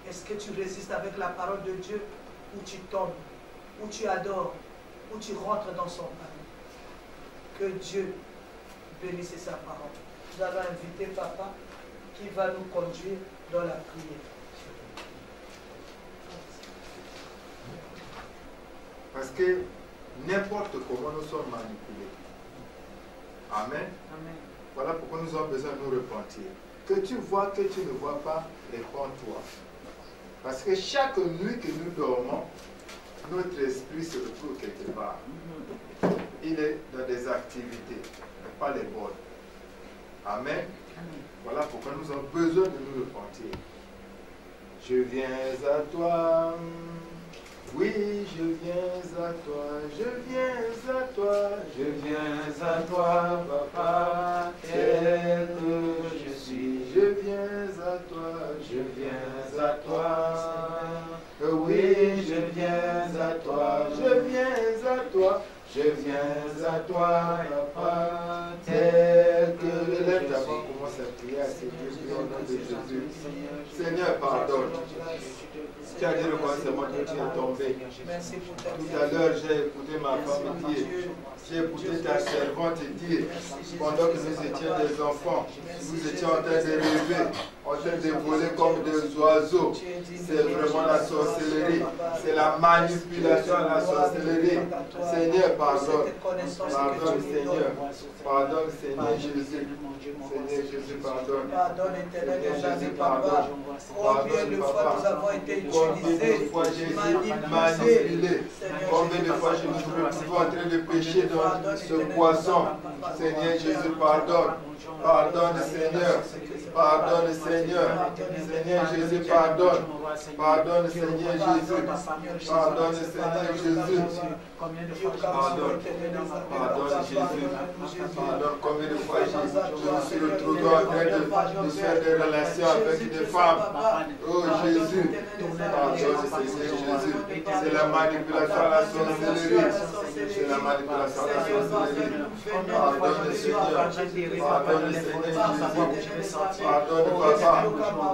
Est-ce que tu résistes avec la parole de Dieu? Ou tu tombes? Ou tu adores? Ou tu rentres dans son palais? Que Dieu bénisse sa parole. Nous allons inviter Papa qui va nous conduire dans la prière. Parce que n'importe comment nous sommes manipulés. Amen. Amen. Voilà pourquoi nous avons besoin de nous repentir. Que tu vois, que tu ne vois pas, réponds-toi. Parce que chaque nuit que nous dormons, notre esprit se retrouve quelque part. Il est dans des activités, mais pas les bonnes. Amen. Voilà pourquoi nous avons besoin de nous repentir. Je viens à toi. Oui, je viens à toi. Je viens à toi. Je viens à toi, Papa, tel que je suis. Je viens à toi. Je viens à toi. Oui, je viens à toi. Je viens à toi. Je viens à toi, Papa, tel que lève ta main, commence à prier à Dieu au nom de Jésus. Seigneur, pardonne. Tu as dit le commencement que tu es tombé. Tout à l'heure, j'ai écouté ma femme dire, j'ai écouté ta servante dire, pendant que nous étions des enfants, nous étions en train de rêver, en train de voler comme des oiseaux. C'est vraiment la sorcellerie, c'est la manipulation à la sorcellerie. Seigneur, pardonne. Pardonne, Seigneur. Pardonne, Seigneur Jésus. Seigneur Jésus, pardonne. Pardonne, éternel Jésus, pardonne. Combien de fois nous avons été utilisés, manipulés. Combien de fois je me retrouve en train de pécher dans ce poisson. Seigneur Jésus, pardonne. Pardonne, Seigneur. Pardonne, Seigneur. Seigneur Jésus, pardonne. Pardonne, Seigneur Jésus. Pardonne, Seigneur Jésus. Pardonne. Pardonne, Jésus. Pardonne. Combien de fois je me suis retrouvé en train de faire des relations avec des femmes. Oh Jésus. Pardonne, Seigneur Jésus. C'est la manipulation à la sorcellerie. C'est la manipulation à la sorcellerie. Pardonne, Seigneur. Pardonne, Seigneur Jésus. Pardonne, Papa.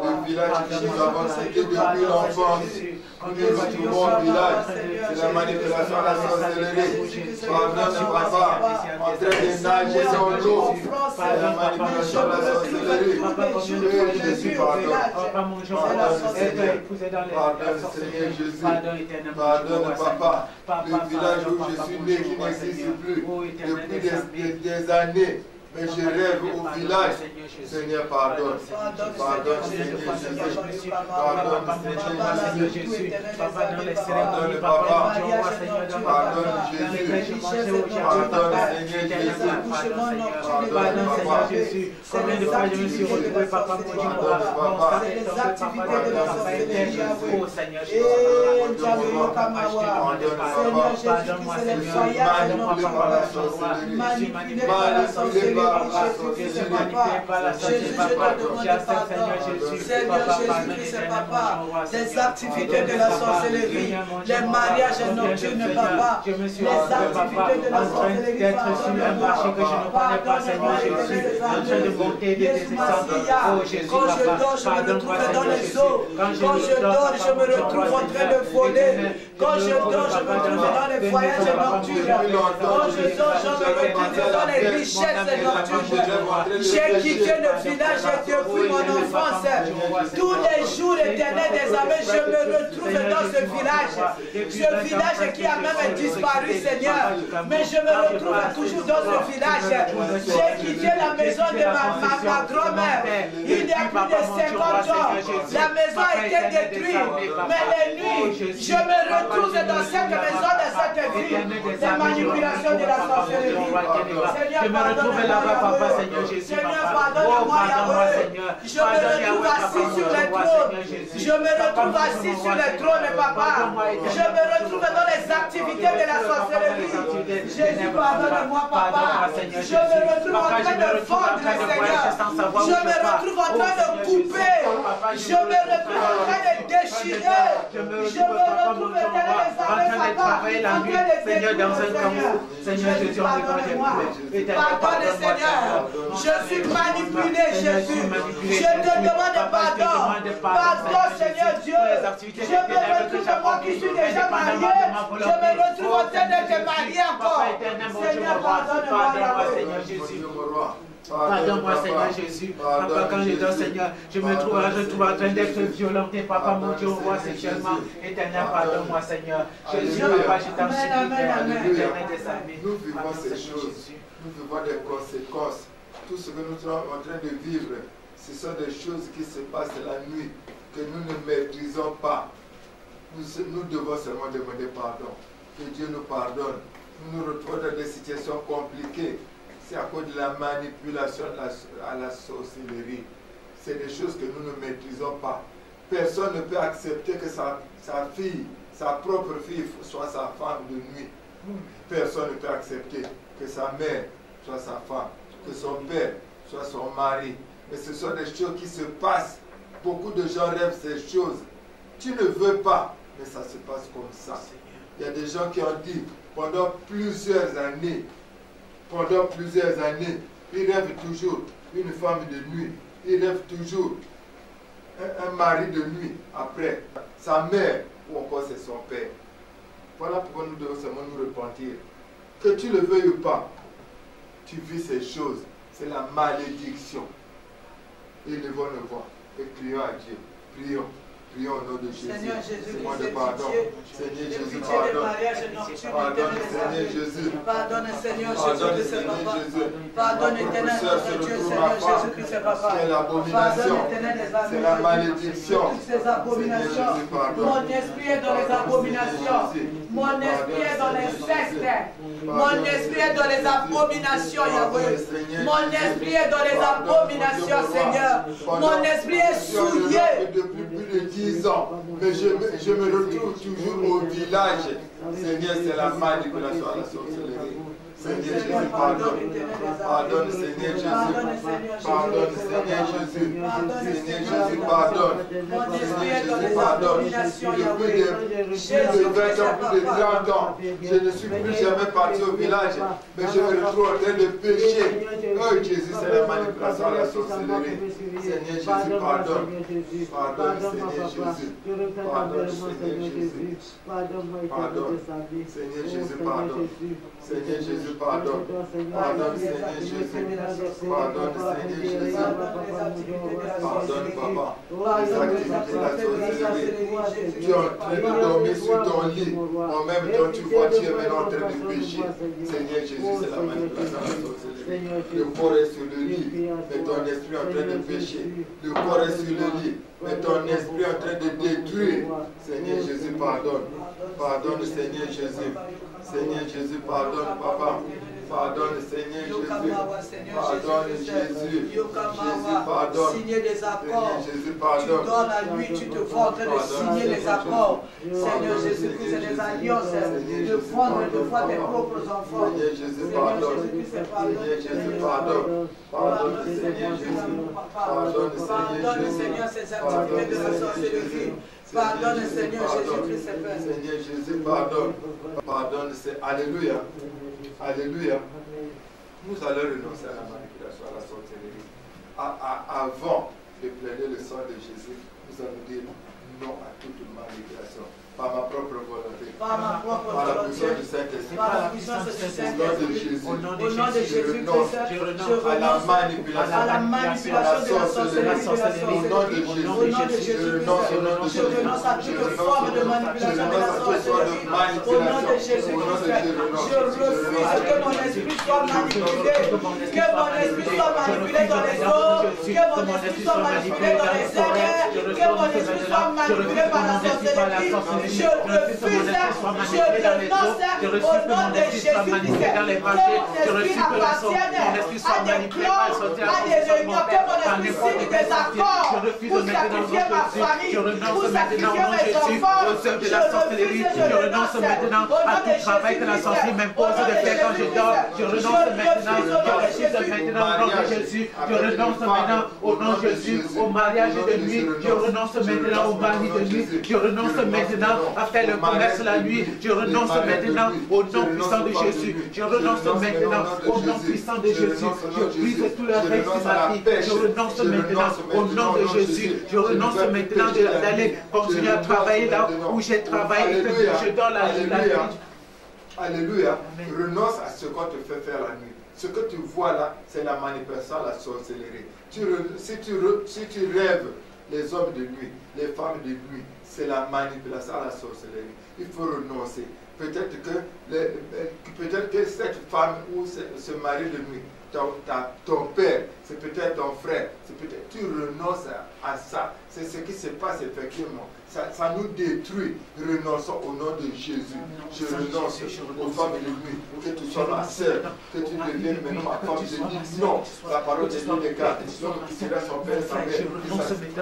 Le village que nous avons quitté depuis l'enfance. Nous retrouvons au village. C'est la manipulation à la sorcellerie. Pardonne, Papa. En train de nager dans l'eau. C'est la manipulation à la sorcellerie. Jésus, pardonne. Pardonne, Seigneur Jésus. Pardonne, Papa. Le village où je suis né qui n'existe plus depuis des années. Mais je rêve au village. Seigneur, pardonne. Pardonne, Seigneur Jésus. Pardonne, Seigneur Jésus. Pardonne, Papa. Pardonne, Jésus. Pardonne, Seigneur Jésus. Pardonne, Papa. Combien de fois je me suis retrouvé, Papa, mon Dieu, pardonne, Papa. Oh Seigneur Jésus. Pardonne-moi, Seigneur. Les activités de la sorcellerie, les mariages nocturnes, Papa, les activités de la sorcellerie, d'être sur un marché que je ne connais pas, Seigneur Jésus, en train de monter des descentes. Oh Jésus, quand je dors, je me retrouve dans les eaux. Quand je dors, je me retrouve en train de voler. Quand je dors, je me retrouve dans les voyages nocturnes. Quand je dors, je me retrouve dans les richesses nocturnes. J'ai quitté le village depuis mon enfance. Tous les jours éternels des années, je me retrouve dans ce village. Ce village qui a même disparu, Seigneur. Mais je me retrouve toujours dans ce village. J'ai quitté la maison de ma grand-mère. Il y a plus de 50 ans. La maison a été détruite. Mais les nuits, je me retrouve dans cette maison, dans cette ville. Les manipulations de la sorcellerie. Seigneur, pardonne-moi, Seigneur, pardonne-moi, Yahweh. Je me retrouve assis sur le trône. Je me retrouve assis sur le trône, Papa. Je me retrouve dans les activités de la sorcellerie. Jésus, pardonne-moi, Papa. Je me retrouve en train de fondre, Seigneur. Je me retrouve en train de couper. Je me retrouve en train de déchirer. Je me retrouve dans les armées, Papa. En train de Seigneur, dans un caveau. Seigneur Jésus, pardonne-moi. Pardonne, Seigneur. Je suis manipulé, Jésus. Je te demande pardon. Pardon, Seigneur Dieu. Je me retrouve, moi qui suis déjà marié. Je me retrouve en train d'être marié encore. Seigneur, pardonne-moi, Seigneur Jésus. Pardonne-moi, Seigneur Jésus. Papa, quand je dors, Seigneur, je me trouve en train d'être violenté. Papa, mon Dieu, roi sexuellement. Éternel, pardonne-moi, Seigneur. Jésus, Papa, je t'en supplie, Père, l'éternel des armées. Nous vivons ces choses. Nous vivons des conséquences. Tout ce que nous sommes en train de vivre, ce sont des choses qui se passent la nuit, que nous ne maîtrisons pas. Nous devons seulement demander pardon. Que Dieu nous pardonne. Nous nous retrouvons dans des situations compliquées. C'est à cause de la manipulation à la sorcellerie. C'est des choses que nous ne maîtrisons pas. Personne ne peut accepter que sa fille, sa propre fille, soit sa femme de nuit. Personne ne peut accepter que sa mère soit sa femme, que son père soit son mari. Mais ce sont des choses qui se passent. Beaucoup de gens rêvent ces choses. Tu ne veux pas, mais ça se passe comme ça. Il y a des gens qui ont dit, pendant plusieurs années, ils rêvent toujours une femme de nuit. Ils rêvent toujours un mari de nuit après. Sa mère ou encore c'est son père. Voilà pourquoi nous devons seulement nous repentir. Que tu le veuilles ou pas, tu vis ces choses. C'est la malédiction. Élevons nos voix et prions à Dieu. Prions. Prions au nom de Jésus. Seigneur Jésus, Demande pardon. Seigneur Jésus, des pardonne. mariages nocturnes, Pardonne, éternel Seigneur Jésus. Jésus. Pardonne, Seigneur Pardonne, Jésus, Seigneur Papa. Jésus. Pardonne, éternel notre Dieu, Seigneur Jésus-Christ, Papa. C'est l'abomination. Pardonne, éternel des amis. C'est la malédiction. Toutes ces abominations. Mon esprit est dans les abominations. Mon esprit est dans les sectes. Mon esprit est dans les abominations, Yahweh. Mon esprit est dans les abominations, Seigneur. Mon esprit est souillé. Depuis plus de 10 ans, mais je me retrouve toujours au village. Seigneur, c'est la manipulation à la sorcellerie. Seigneur Jésus, pardonne. Pardonne, Seigneur Jésus. Pardonne, Seigneur Jésus. Seigneur Jésus, pardonne. Seigneur Jésus, pardonne. Depuis plus de 20 ans, plus de 30 ans, je ne suis plus jamais parti au village, mais je me retrouve en train de pécher. Oh Jésus, c'est la manipulation à la sorcellerie. Seigneur Jésus, pardonne. Pardonne, Seigneur Jésus. Pardonne, Seigneur Jésus. Pardonne. Seigneur Jésus, pardonne. Seigneur Jésus, pardonne. Pardonne, Seigneur Jésus. Pardonne, Seigneur Jésus. Pardonne, Papa. Les activités de la sorcellerie. Tu es en train de dormir sur ton lit. En même temps, tu vois, tu es maintenant en train de pécher. Seigneur Jésus, c'est la manipulation à la sorcellerie. Le corps est sur le lit, mais ton esprit est en train de pécher. Le corps est sur le lit, mais ton esprit est en train de détruire. Seigneur Jésus, pardonne. Pardonne, Seigneur Jésus. Seigneur Jésus, pardonne, Papa. Pardonne, Seigneur Jésus. Pardonne, Jésus. Jésus, pardonne. Signer des accords. Jésus, Tu pardonne. donnes à lui, tu te vois en train de signer les accords. Seigneur Jésus-Christ, c'est des alliances. De prendre de fois tes propres enfants. Seigneur Jésus, Seigneur pardonne. Jésus-Christ, c'est pardon. Seigneur Jésus, pardonne. Pardonne, Seigneur Jésus. Pardonne, Pardonne, Seigneur, ces activités de la sorcellerie. Pardonne, Seigneur Jésus-Christ, c'est Père. Seigneur Jésus, pardonne. Pardonne, c'est Alléluia. Alléluia. Nous allons renoncer à la manipulation, à la sorcellerie. Avant de plaider le sang de Jésus, nous allons dire non à toute manipulation. Par ma propre volonté. Par ma propre Par la volonté. puissance du Saint-Esprit. Par la puissance du Saint-Esprit. Au nom de Au nom de Jésus, Jésus-Christ, je je renonce à la renonce manipulation, à la manipulation de la sorcellerie. Au nom de Jésus, Au nom de Jésus-Christ, je renonce à toute forme de manipulation de la sorcellerie. Au nom de Jésus-Christ, je refuse que mon esprit soit manipulé, que mon esprit soit manipulé dans les eaux, que mon esprit soit manipulé dans les airs, que mon esprit soit manipulé par la sorcellerie. Je refuse, je renonce au nom de Jésus-Christ, que mon esprit appartienne à des plans, à des réunions, que mon esprit signe des accords pour sacrifier ma famille, pour sacrifier mes enfants. Je renonce maintenant à tout travail que la sorcellerie m'impose de faire quand je dors. Je renonce maintenant, au nom de Jésus. Je renonce maintenant au nom de Jésus au mariage de nuit. Je renonce maintenant au mari de nuit. Je renonce maintenant à faire le commerce la nuit. Je renonce maintenant au nom puissant de Jésus. Je renonce maintenant au nom puissant de Jésus. Je brise tout le reste de ma vie. Je renonce maintenant au nom de Jésus. Je renonce maintenant d'aller continuer à travailler là où j'ai travaillé et que je donne la nuit. Alléluia. Renonce à ce qu'on te fait faire la nuit. Ce que tu vois là, c'est la manipulation, la sorcellerie. Si tu rêves les hommes de nuit, les femmes de nuit, c'est la manipulation à la sorcellerie. Il faut renoncer. Peut-être que cette femme ou ce mari de nuit, ton père, c'est peut-être ton frère, tu renonces à ça. C'est ce qui se passe effectivement. Ça nous détruit. Renonçons au nom de Jésus. Je renonce aux femmes de nuit. Que tu sois ma sœur, que tu deviennes maintenant ma femme de nuit. Non, la parole de Dieu déclare. L'homme qui sera son père, sa mère,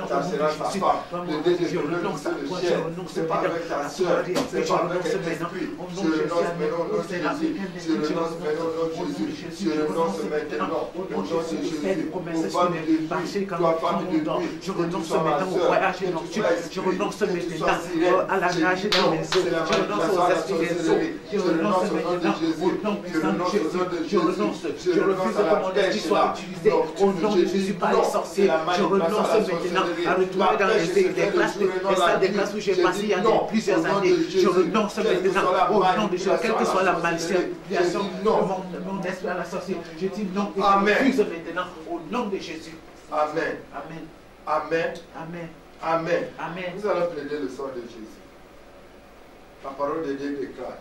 ça sera sa femme. Le Dieu de l'homme, c'est le chien. C'est pas avec ta sœur, c'est pas avec un esprit. Je renonce maintenant au nom de Jésus. Je renonce maintenant au nom de Jésus. Je renonce maintenant au nom de Jésus. Aux femmes de nuit, toi femme de nuit, je renonce maintenant au voyage nocturne. Je renonce maintenant à la nage dans les eaux. Je renonce aux esprits des eaux. Je renonce maintenant au nom puissant de Jésus. Je renonce. Je refuse que mon esprit soit utilisé au nom de Jésus par les sorciers. Je renonce maintenant à retourner dans les salles des classes où j'ai passé il y a plusieurs années. Je renonce maintenant au nom de Jésus, quelle que soit la manipulation de mon esprit à la sorcière. Je dis non et je refuse maintenant au nom de Jésus. Amen. Amen. Amen. Amen. Amen. Amen. Nous allons plaider le sang de Jésus. La parole de Dieu déclare.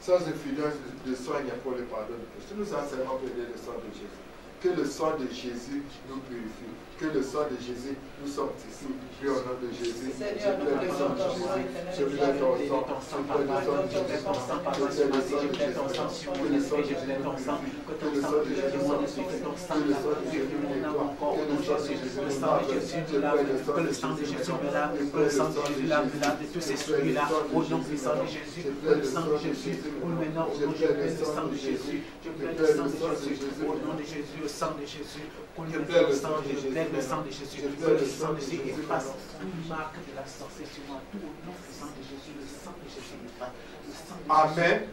Sans influence de sang, il n'y a pas le pardon de péché. Nous allons seulement plaider le sang de Jésus. Que le sang de Jésus nous purifie. Que le sang de Jésus nous sanctifie. Prie au nom de Jésus. Seigneur, nous plaidons ton sang. Je plaide ton sang. Je plaide ton sang. Je plaide le sang de Jésus. Que le sang de Jésus nous purifie. Que le sang de Jésus nous sanctifie. Que le sang de Jésus nous nettoie. Que le sang de Jésus nous lave. Je plaide le sang de Jésus. Que le sang de Jésus lave de tous ces souillés-là. Au nom puissant de Jésus. Que le sang de Jésus. Maintenant, au nom de Jésus. Le sang de Jésus. Je plaide le sang de Jésus. Au nom de Jésus. Le sang de Jésus. Je plaide le sang de Jésus. Le sang de Jésus. Que le sang de Jésus efface toute marque de la sorcellerie sur moi. Tout au nom du sang de Jésus. Le sang de Jésus efface. Amen.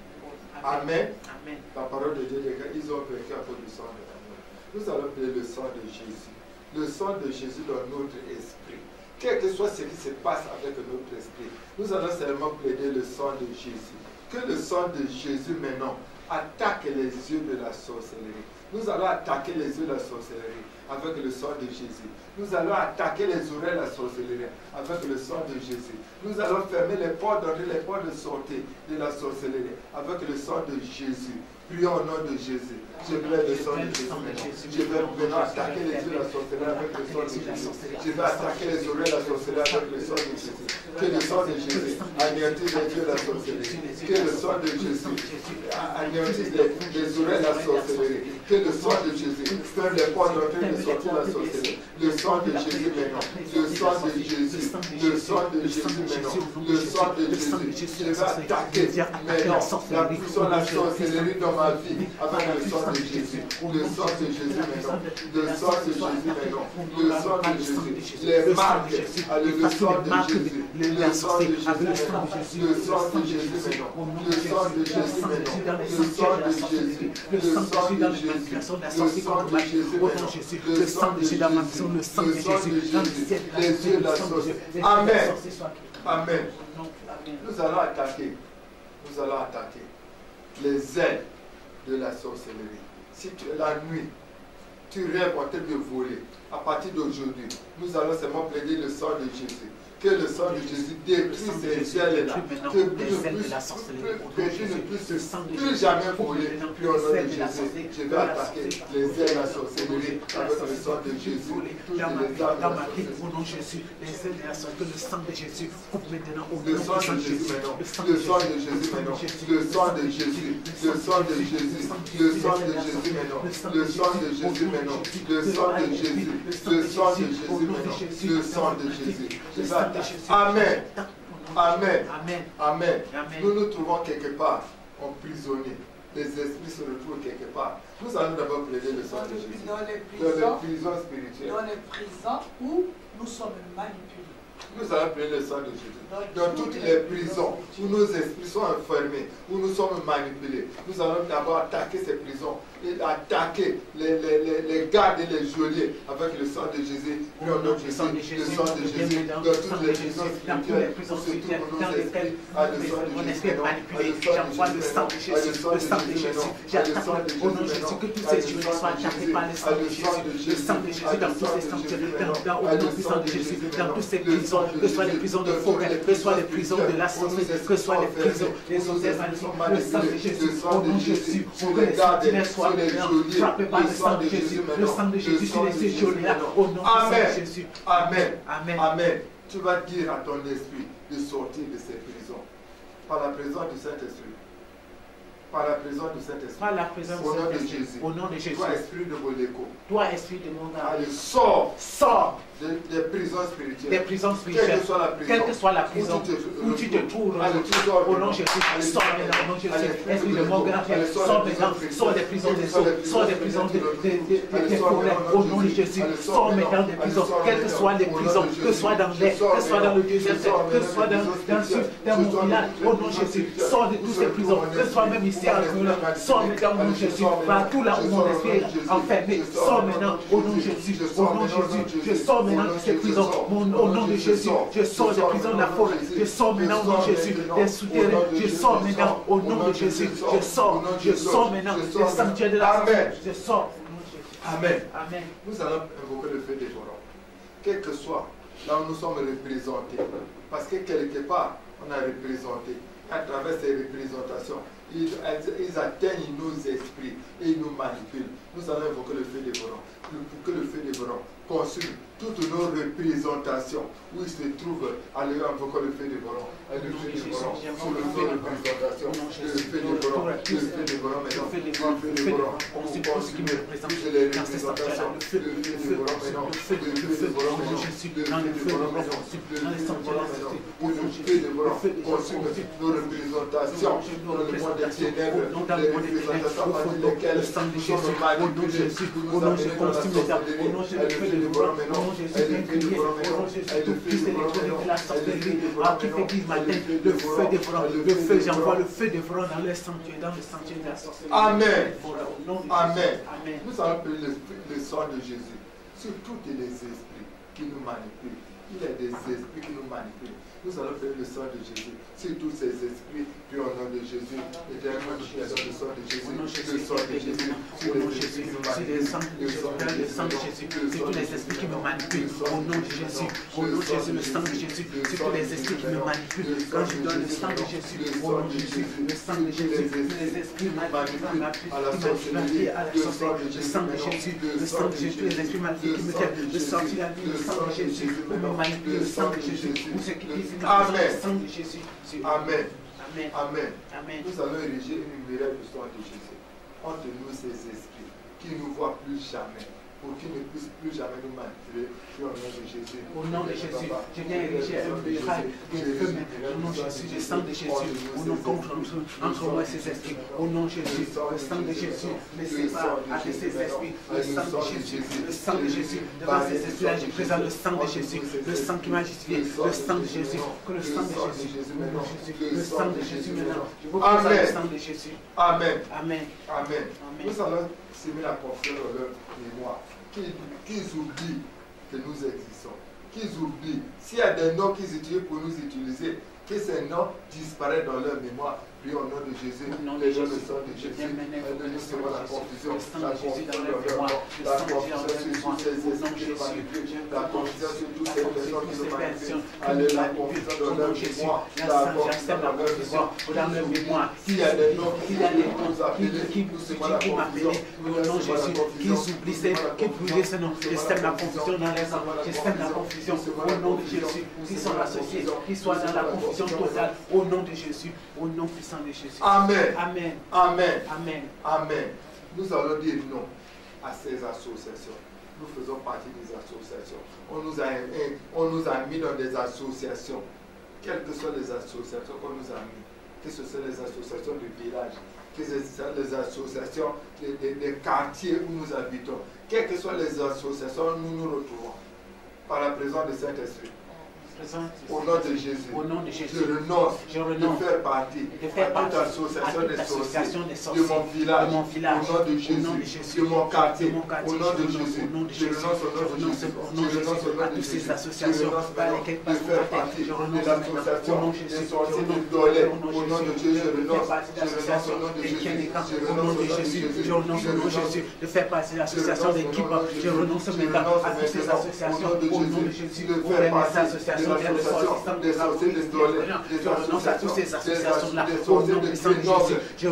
Amen. Amen. La parole de Dieu, ils ont péché à cause du sang de l'amour. Nous allons plaider le sang de Jésus. Le sang de Jésus dans notre esprit. Quel que soit ce qui se passe avec notre esprit, nous allons seulement plaider le sang de Jésus. Que le sang de Jésus maintenant attaque les yeux de la sorcellerie. Nous allons attaquer les yeux de la sorcellerie avec le sang de Jésus. Nous allons attaquer les oreilles de la sorcellerie avec le sang de Jésus. Nous allons fermer les portes d'entrée, les portes de sortie de la sorcellerie avec le sang de Jésus. Prions au nom de Jésus. Je plaide le sang de Jésus maintenant. Je vais maintenant attaquer les yeux de la sorcellerie avec le sang de Jésus. Je vais attaquer les oreilles de la sorcellerie avec le sang de Jésus. Que le sang de Jésus anéantisse les yeux de la sorcellerie. Que le sang de Jésus anéantisse les oreilles de la sorcellerie. Que le sang de Jésus ferme les portes d'entrée et de sortie de la sorcellerie. Le sang de Jésus maintenant. Le sang de Jésus. Le sang de Jésus maintenant. Le sang de Jésus. Je vais attaquer maintenant la puissance de la sorcellerie dans ma vie avec le sang de Jésus. Le sang de Jésus maintenant. Le sang de Jésus maintenant. Le sang de Jésus. Les marques avec le sang de Jésus. Le sang de Jésus maintenant. Le sang de Jésus maintenant. Le sang de Jésus maintenant. Le sang de Jésus. Le sang de Jésus. Le sang de Jésus maintenant. Le sang de Jésus. Le sang de Jésus. Les yeux de la sorcellerie. Amen. Amen. Nous allons attaquer. Nous allons attaquer les ailes de la sorcellerie. Si tu es la nuit, tu rêves en train de voler, à partir d'aujourd'hui, nous allons seulement plaider le sang de Jésus. Que le sang de Jésus détruise ces ailes-là. Que Jésus ne puisse plus jamais voler. Puis au nom de Jésus, je vais attaquer les ailes de la sorcellerie avec le sang de Jésus. Dans ma vie, au nom de Jésus, les ailes de la sorcellerie, le sang de Jésus, coupe maintenant au nom le sang de Jésus maintenant. Le sang de Jésus maintenant. Le sang de Jésus. Le sang de Jésus. Le sang de Jésus maintenant. Le sang de Jésus maintenant. Le sang de Jésus. Le sang de Jésus maintenant. Le sang de Jésus. Amen. Amen. Amen. Nous nous trouvons quelque part emprisonnés. Les esprits se retrouvent quelque part. Nous allons d'abord plaider le sang de Jésus. Dans les prisons spirituelles. Dans les prisons où nous sommes manipulés. Nous allons plaider le sang de Jésus. Dans toutes les prisons où nos esprits sont enfermés, où nous sommes manipulés, nous allons d'abord attaquer ces prisons et attaquer les gardes et les geôliers avec le sang de Jésus. Le sang de Jésus dans toutes les prisons spirituelles, où nos esprits à le sang de Jésus. J'envoie le sang de Jésus. Le sang de Jésus. J'attaque au nom de Jésus que tous ces geôliers soient attaqués par le sang de Jésus. Le sang de Jésus dans tous ces sanctuaires, au nom du sang de Jésus, dans toutes ces prisons, que ce soit les prisons de forêt, que ce soit les prisons de la santé, que ce soit les prisons des hôtels magnifiques, le sang de Jésus, au nom de Jésus, pour que les sentinelles soient frappées par le sang de Jésus, le sang de Jésus sur les séjournées-là, au nom de Jésus. Amen. Amen. Amen. Tu vas dire à ton esprit de sortir de ces prisons par la présence du Saint-Esprit. Par la présence du Saint-Esprit. Par la présence du Saint-Esprit. Au nom de Jésus. Toi, esprit de Moléco. Toi, esprit de mon âme. Allez, sors. Sors. Des prisons spirituelles. Des prisons spirituelles. Quelle que soit la prison où tu te trouves, au nom de Jésus, sors maintenant, au nom de Jésus. Esprit de mon grand frère, sors maintenant, sors des prisons des eaux, sors des prisons des forêts, au nom de Jésus. Sors maintenant des prisons, quelles que soient les prisons, que ce soit dans l'air, que ce soit dans le désert, que ce soit dans mon village, au nom de Jésus. Sors de toutes ces prisons, que ce soit même ici à Angola, sors maintenant, au nom de Jésus. Partout là où mon esprit est enfermé, sors maintenant, au nom de Jésus. Au nom de Jésus, je sors maintenant de ces prisons, au nom de Jésus, je sors des prisons de la forêt, je sors maintenant au nom de Jésus, des souterrains, je sors maintenant au nom de Jésus, je sors maintenant des sanctuaires de la forêt, je sors au nom de Jésus. Amen. Amen. Nous allons invoquer le feu dévorant. quel que soit là où nous sommes représentés, parce que quelque part, on a représenté, à travers ces représentations, ils atteignent nos esprits et ils nous manipulent. Nous allons invoquer le feu dévorant, que le feu dévorant consume toutes nos représentations où il se trouve. Allez invoquer le feu dévorant, le feu dévorant sur nos représentations, le feu dévorant, le feu dévorant maintenant, le feu dévorant, on consume toutes les représentations, le feu dévorant maintenant, le feu dévorant maintenant, le feu dévorant maintenant, le feu dévorant consume nos représentations dans le monde des ténèbres, les représentations par lesquelles nous sommes manipulés, nous nous amenons dans la sorcellerie, le feu dévorant maintenant, le feu dévorant maintenant, le feu dévorant maintenant, le feu, j'envoie le feu dévorant dans le sanctuaire de la sorcellerie. Amen. Amen. Nous allons prier le sang de Jésus sur tous les esprits qui nous manipulent. Il y a des esprits qui nous manipulent. Nous allons faire le sang de Jésus sur tous ces esprits, puis au nom de Jésus, éternellement nous prions le sang de Jésus, le sang de Jésus, sur les esprits qui nous manipulent, le sang de Jésus, sur tous les esprits qui me manipulent, au nom de Jésus, le sang de Jésus, sur tous les esprits qui me manipulent, quand je donne le sang de Jésus, au nom de Jésus, le sang de Jésus, les esprits manipulent, à la sorcellerie, le sang de Jésus, le sang de Jésus, les esprits manipulent qui me tiennent, le sang de Jésus, le sang de Jésus, pour me manipuler, le sang de Jésus, ou ce qui disent Amen. le sang de Jésus. Amen. Amen. Amen. Amen. Nous allons ériger une lumière du sang de Jésus entre nous, ces esprits qui ne nous voient plus jamais, pour qu'ils ne puissent plus jamais nous manipuler. Puis au nom de Jésus. Au nom de Jésus, je viens ériger un miracle de feu maintenant. Au nom de Jésus, le sang de Jésus. Au nom entre moi et ces esprits. Au nom de Jésus, le sang de Jésus. Ne sépare avec ces esprits. Le sang de Jésus. Le sang de Jésus. Devant ces esprits-là, je présente le sang de Jésus. Le sang qui m'a justifié. Le sang de Jésus. Que le sang de Jésus. Le sang de Jésus maintenant. Je vous présente le sang de Jésus. Amen. Amen. Amen. Nous allons s'aimer la confiance dans leur mémoire. Qu'ils oublient que nous existons. Qu'ils oublient. S'il y a des noms qu'ils utilisent pour nous utiliser, que ces noms disparaissent dans leur mémoire. Puis au nom de Jésus, les gens le sang de Jésus, nous serons la confusion, la confusion dans leur mémoire, la confusion sur tous ces esprits manipulés, la confusion sur toutes ces personnes qui nous manipulent, allez, la confusion dans leur mémoire, la confusion dans leur mémoire. S'il y a des noms qui nous appellent, nous serons la confusion. Au nom de Jésus, qu'ils oublient, qu'ils brûlent ce nom, je sème la confusion dans les hommes, je sème la confusion. Au nom de Jésus, qu'ils sont associés, qu'ils soient dans la confusion totale. Au nom de Jésus, au nom puissant de Jésus. Amen. Amen. Amen. Amen. Amen. Nous allons dire non à ces associations. Nous faisons partie des associations. On nous a mis dans des associations. Quelles que soient les associations qu'on nous a mis, que ce soit les associations de village, que ce soit les associations des quartiers où nous habitons, quelles que soient les associations, nous nous retrouvons par la présence du Saint-Esprit. Au nom de Jésus, je renonce de faire partie de toute association des sorciers, de mon village, au nom de Jésus, de mon quartier, au nom de Jésus, je renonce au nom de Jésus, je renonce au nom de Jésus, je renonce de faire partie de l'association des sorciers de Dolé, au nom de Jésus, je renonce au nom de Jésus, je renonce au nom de Jésus, je renonce au nom de Jésus de faire partie de l'association d'équipe, je renonce maintenant à toutes ces associations, au nom de Jésus, de faire partie associations des sorciers de Dolé, je renonce à toutes ces associations-là, au nom puissant de Jésus, je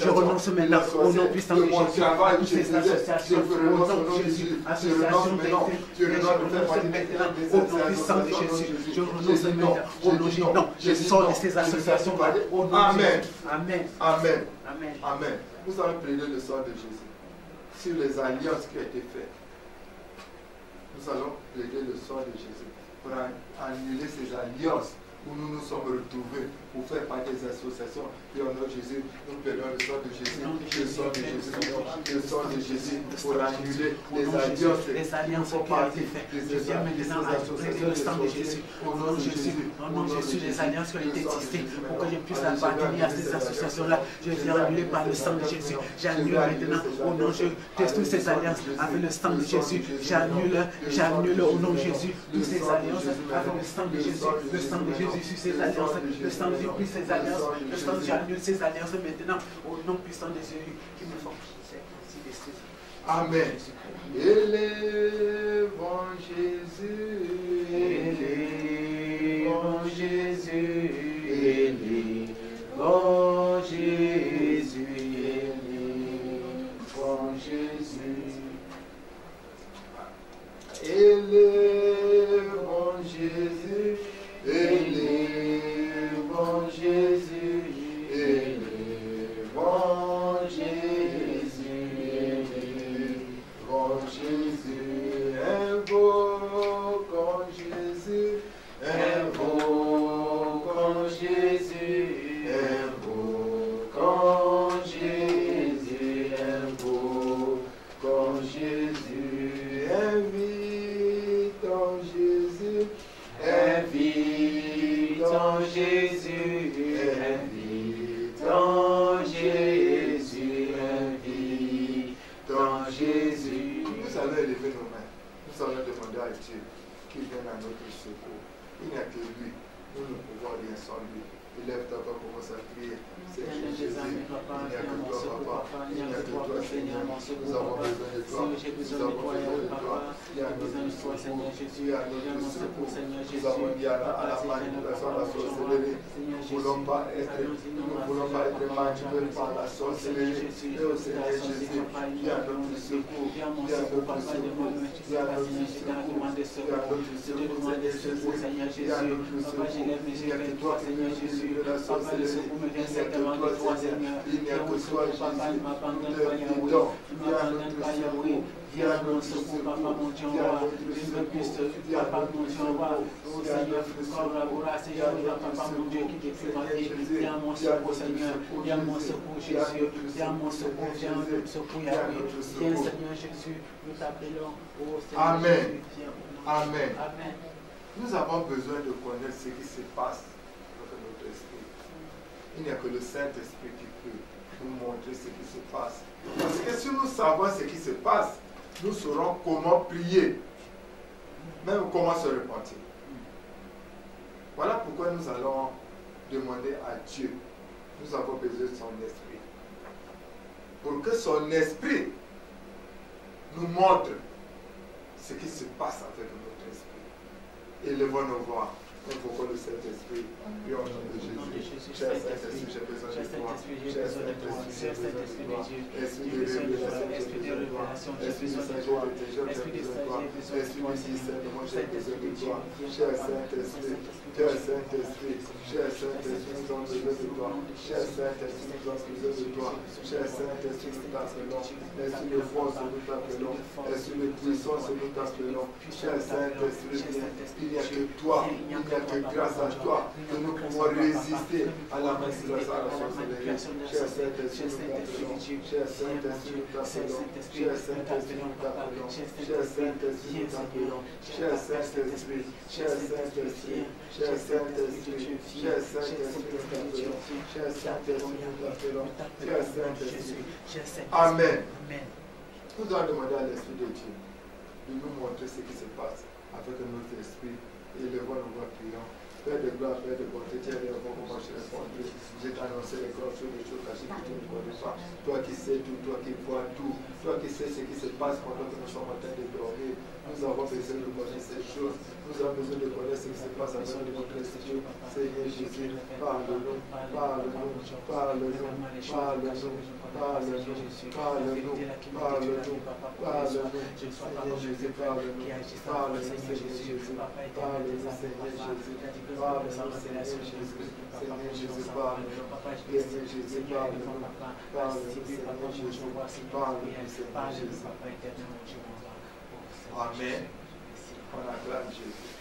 renonce maintenant au nom puissant de Jésus, à toutes ces associations, au nom de Jésus, associations je renonce maintenant au nom puissant de Jésus, je renonce maintenant au nom de Jésus, non, je sors de ces associations-là, au nom de Jésus. Amen. Amen. Amen. Amen. Nous allons plaider le sang de Jésus sur les alliances qui ont été faites. Nous allons plaider le sang de Jésus pour annuler ces alliances où nous nous sommes retrouvés pour faire partie des associations. Et au nom de Jésus, nous plaidons le sang de Jésus, le sang de Jésus, le sang de Jésus pour annuler les alliances qui ont été faites. Je viens maintenant à plaider le sang de Jésus. Au nom de Jésus, les alliances qui ont été tissées pour que je puisse appartenir à ces associations-là. Je viens annuler par le sang de Jésus. J'annule maintenant au nom de Jésus toutes ces alliances avec le sang de Jésus. J'annule au nom de Jésus toutes ces alliances avec le sang de Jésus. Le sang de Jésus sur ces alliances. Le sang de Jésus pris ces alliances. Le sang de Jésus annule ces alliances maintenant au nom puissant de Jésus qui me font partie de ces Amen. Élevons Jésus, élevons Jésus, élevons Jésus, élevons Jésus. Élevons Jésus, élevons Jésus, élevons Jésus, élevons Jésus, invoquons Jésus, invoquons Jésus, invoquons Jésus, invoquons Jésus, invitons Jésus, invitons Jésus, invitons Jésus, invitons Jésus. Nous allons élever nos mains. Nous allons demander à Dieu qu'il vienne à notre secours. Il n'y a que lui. Nous ne pouvons rien sans lui. Élève ta voix, commence à prier. Seigneur Jésus, il n'y a que toi, papa. Il n'y a que toi, Seigneur. Nous avons besoin de toi. Nous avons besoin de toi. Il y a notre secours. Il y a notre secours. Nous avons dit à la manipulation, à la sorcellerie. Nous ne voulons pas être manipulés par la sorcellerie. Mais au Seigneur Jésus, il y a notre secours. Il y a notre secours. Il y a notre secours. Il y a notre secours, Seigneur Jésus. Il y a notre secours. Il n'y a que toi, Seigneur Jésus. De la sorcellerie, il n'y a que toi, Seigneur, il n'y a que toi, Jésus, le don, il y a notre secours, il y a notre secours, il y a notre secours, il y a notre secours, il y a notre secours, Amen. Amen. Nous avons besoin de connaître ce qui se passe. Il n'y a que le Saint-Esprit qui peut nous montrer ce qui se passe. Parce que si nous savons ce qui se passe, nous saurons comment prier, même comment se repentir. Voilà pourquoi nous allons demander à Dieu. Nous avons besoin de son esprit. Pour que son esprit nous montre ce qui se passe avec notre esprit. Élevons nos voix. Invoquons le Saint-Esprit. Prions au nom de Jésus. Cher Saint-Esprit, j'ai besoin de toi. Cher Saint-Esprit, j'ai besoin de toi. Esprit de révélation, j'ai besoin de toi. Esprit de sagesse, j'ai besoin de toi. Esprit de discernement, j'ai besoin de toi. Cher Saint-Esprit, cher Saint-Esprit, cher Saint-Esprit, nous avons besoin de toi. Cher Saint-Esprit, nous avons besoin de toi. Cher Saint-Esprit, nous t'appelons. Esprit de force, nous t'appelons. Esprit de puissance, nous t'appelons. Cher Saint-Esprit, il n'y a que toi. Que grâce à toi que nous pouvons résister à la manipulation, à la sorcellerie. Cher Saint-Esprit, cher Saint-Esprit, nous t'appelons. Cher Saint-Esprit, nous t'appelons. Cher Saint-Esprit, nous t'appelons. Cher Saint-Esprit, cher Saint-Esprit, cher Saint-Esprit, cher Saint-Esprit, nous t'appelons. Cher Saint-Esprit, nous t'appelons. Cher Saint-Esprit. Amen. Nous allons demander à l'Esprit de Dieu de nous montrer ce qui se passe avec notre esprit. Élevons nos voix, prions. Père de gloire, Père de bonté, tiens les enfants, comment je réponds. Je t'ai annoncé les grandes choses, les choses cachées que tu ne connais pas. Toi qui sais tout, toi qui vois tout, toi qui sais ce qui se passe pendant que nous sommes en train de dormir. Nous avons besoin de connaître ces choses. Nous avons besoin de connaître ce qui se passe avec notre esprit. Seigneur Jésus, parle-nous, parle-nous, parle-nous, parle-nous, parle-nous, parle-nous, parle-nous, parle-nous. Seigneur Jésus, parle-nous, parle-nous, Seigneur Jésus, parle-nous, Seigneur Jésus, parle-nous, Seigneur Jésus, Seigneur Jésus, parle-nous, Seigneur Jésus, parle-nous, parle-nous, Seigneur Jésus, parle-nous, Seigneur Jésus. Amen. On acclame Jésus.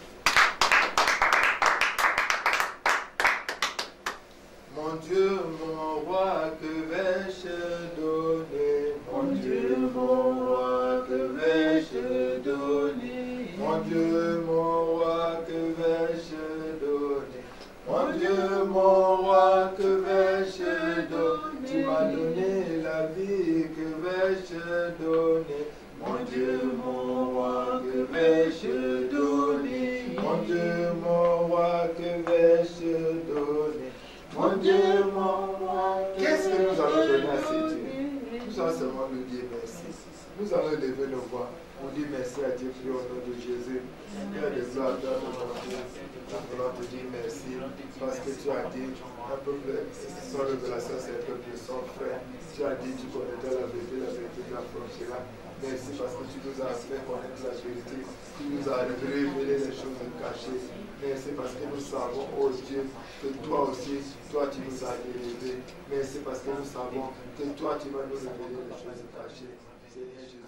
Mon Dieu, mon roi, que vais-je donner? Mon Dieu, mon roi, que vais-je donner? Mon Dieu, mon roi, que vais-je donner? Mon Dieu, mon roi, que vais-je donner? Tu m'as donné la vie, que vais-je donner? Mon Dieu, mon roi, que vais-je donner? Mon Dieu, mon roi, que vais-je donner? Mon Dieu, mon roi, qu'est-ce que nous allons donner à ces dieux? Nous allons seulement lui dire merci. Nous allons lever nos voix pour dire merci à Dieu au nom de Jésus. Père de gloire, Père de mon Dieu, nous voulons te dire merci parce que tu as dit un peuple sans révélation, c'est un peuple sans frère. Tu as dit tu connaîtras la vérité tu l'affranchiras. Merci parce que tu nous as fait connaître la vérité. Tu nous as révélé les choses cachées. Merci parce que nous savons, oh Dieu, que toi aussi, toi tu nous as élevés. Merci parce que nous savons que toi tu vas nous révéler les choses cachées. Seigneur Jésus.